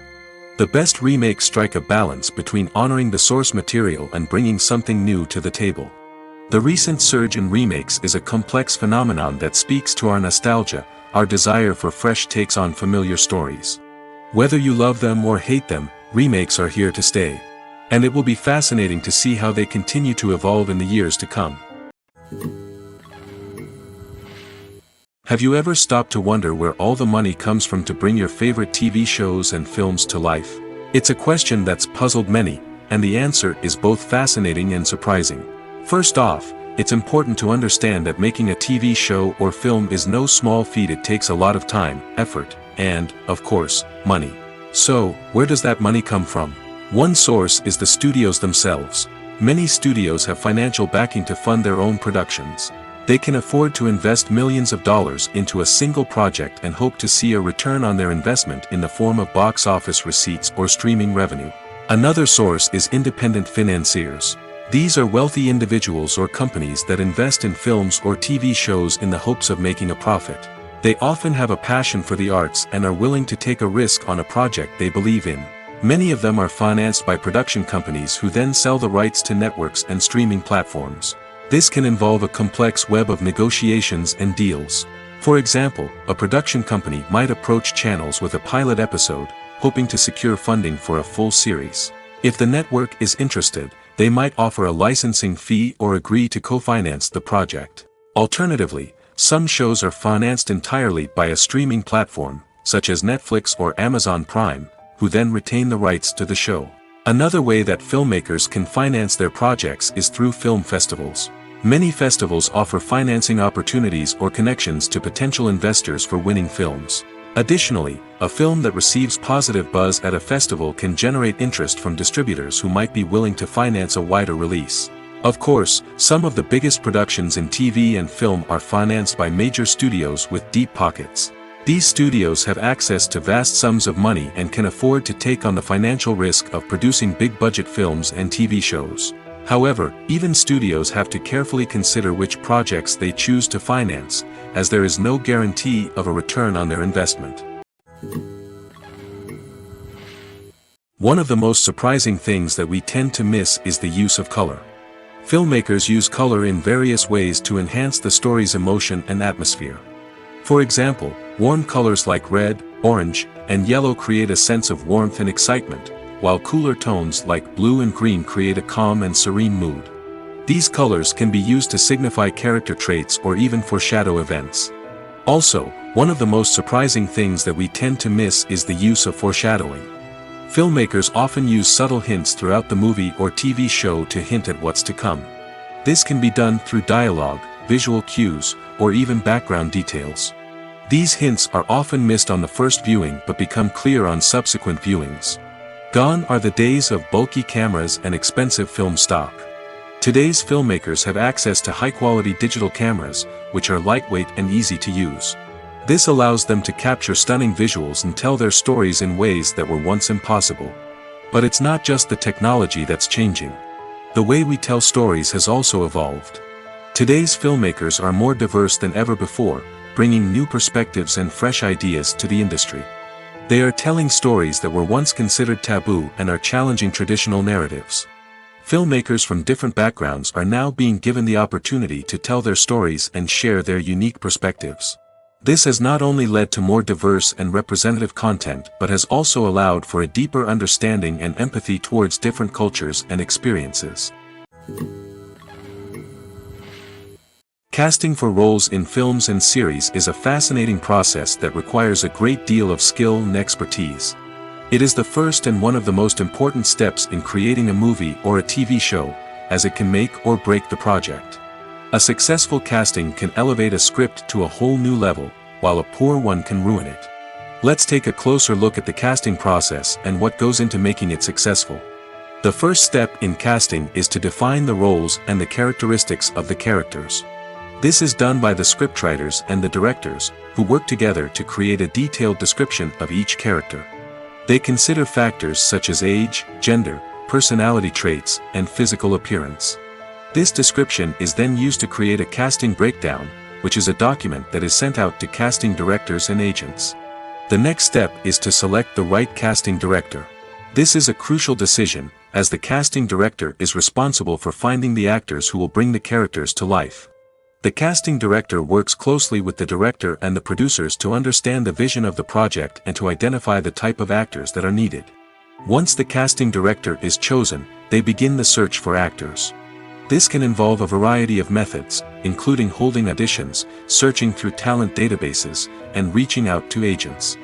A: The best remakes strike a balance between honoring the source material and bringing something new to the table. The recent surge in remakes is a complex phenomenon that speaks to our nostalgia, our desire for fresh takes on familiar stories. Whether you love them or hate them, remakes are here to stay. And it will be fascinating to see how they continue to evolve in the years to come. Have you ever stopped to wonder where all the money comes from to bring your favorite TV shows and films to life? It's a question that's puzzled many, and the answer is both fascinating and surprising. First off, it's important to understand that making a TV show or film is no small feat. It takes a lot of time, effort, and, of course, money. So, where does that money come from? One source is the studios themselves. Many studios have financial backing to fund their own productions. They can afford to invest millions of dollars into a single project and hope to see a return on their investment in the form of box office receipts or streaming revenue. Another source is independent financiers. These are wealthy individuals or companies that invest in films or TV shows in the hopes of making a profit. They often have a passion for the arts and are willing to take a risk on a project they believe in. Many of them are financed by production companies who then sell the rights to networks and streaming platforms. This can involve a complex web of negotiations and deals. For example, a production company might approach channels with a pilot episode, hoping to secure funding for a full series. If the network is interested, they might offer a licensing fee or agree to co-finance the project. Alternatively, some shows are financed entirely by a streaming platform, such as Netflix or Amazon Prime, who then retain the rights to the show. Another way that filmmakers can finance their projects is through film festivals. Many festivals offer financing opportunities or connections to potential investors for winning films. Additionally, a film that receives positive buzz at a festival can generate interest from distributors who might be willing to finance a wider release. Of course, some of the biggest productions in TV and film are financed by major studios with deep pockets. These studios have access to vast sums of money and can afford to take on the financial risk of producing big-budget films and TV shows. However, even studios have to carefully consider which projects they choose to finance, as there is no guarantee of a return on their investment. One of the most surprising things that we tend to miss is the use of color. Filmmakers use color in various ways to enhance the story's emotion and atmosphere. For example, warm colors like red, orange, and yellow create a sense of warmth and excitement, while cooler tones like blue and green create a calm and serene mood. These colors can be used to signify character traits or even foreshadow events. Also, one of the most surprising things that we tend to miss is the use of foreshadowing. Filmmakers often use subtle hints throughout the movie or TV show to hint at what's to come. This can be done through dialogue, visual cues, or even background details. These hints are often missed on the first viewing but become clear on subsequent viewings. Gone are the days of bulky cameras and expensive film stock. Today's filmmakers have access to high-quality digital cameras, which are lightweight and easy to use. This allows them to capture stunning visuals and tell their stories in ways that were once impossible. But it's not just the technology that's changing. The way we tell stories has also evolved. Today's filmmakers are more diverse than ever before, bringing new perspectives and fresh ideas to the industry. They are telling stories that were once considered taboo and are challenging traditional narratives. Filmmakers from different backgrounds are now being given the opportunity to tell their stories and share their unique perspectives. This has not only led to more diverse and representative content but has also allowed for a deeper understanding and empathy towards different cultures and experiences. Casting for roles in films and series is a fascinating process that requires a great deal of skill and expertise. It is the first and one of the most important steps in creating a movie or a TV show, as it can make or break the project. A successful casting can elevate a script to a whole new level, while a poor one can ruin it. Let's take a closer look at the casting process and what goes into making it successful. The first step in casting is to define the roles and the characteristics of the characters. This is done by the scriptwriters and the directors, who work together to create a detailed description of each character. They consider factors such as age, gender, personality traits, and physical appearance. This description is then used to create a casting breakdown, which is a document that is sent out to casting directors and agents. The next step is to select the right casting director. This is a crucial decision, as the casting director is responsible for finding the actors who will bring the characters to life. The casting director works closely with the director and the producers to understand the vision of the project and to identify the type of actors that are needed. Once the casting director is chosen, they begin the search for actors. This can involve a variety of methods, including holding auditions, searching through talent databases, and reaching out to agents.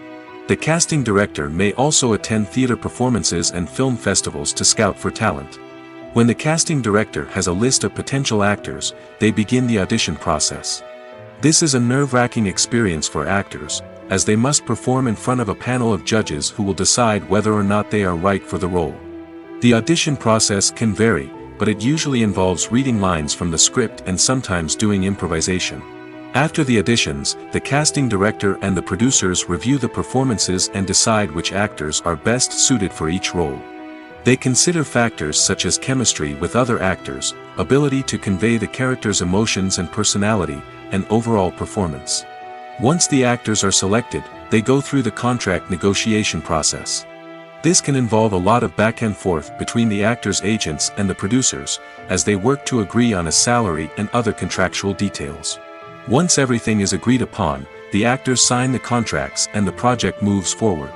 A: The casting director may also attend theater performances and film festivals to scout for talent. When the casting director has a list of potential actors, they begin the audition process. This is a nerve-wracking experience for actors, as they must perform in front of a panel of judges who will decide whether or not they are right for the role. The audition process can vary, but it usually involves reading lines from the script and sometimes doing improvisation. After the auditions, the casting director and the producers review the performances and decide which actors are best suited for each role. They consider factors such as chemistry with other actors, ability to convey the character's emotions and personality, and overall performance. Once the actors are selected, they go through the contract negotiation process. This can involve a lot of back and forth between the actors' agents and the producers, as they work to agree on a salary and other contractual details. Once everything is agreed upon, the actors sign the contracts and the project moves forward.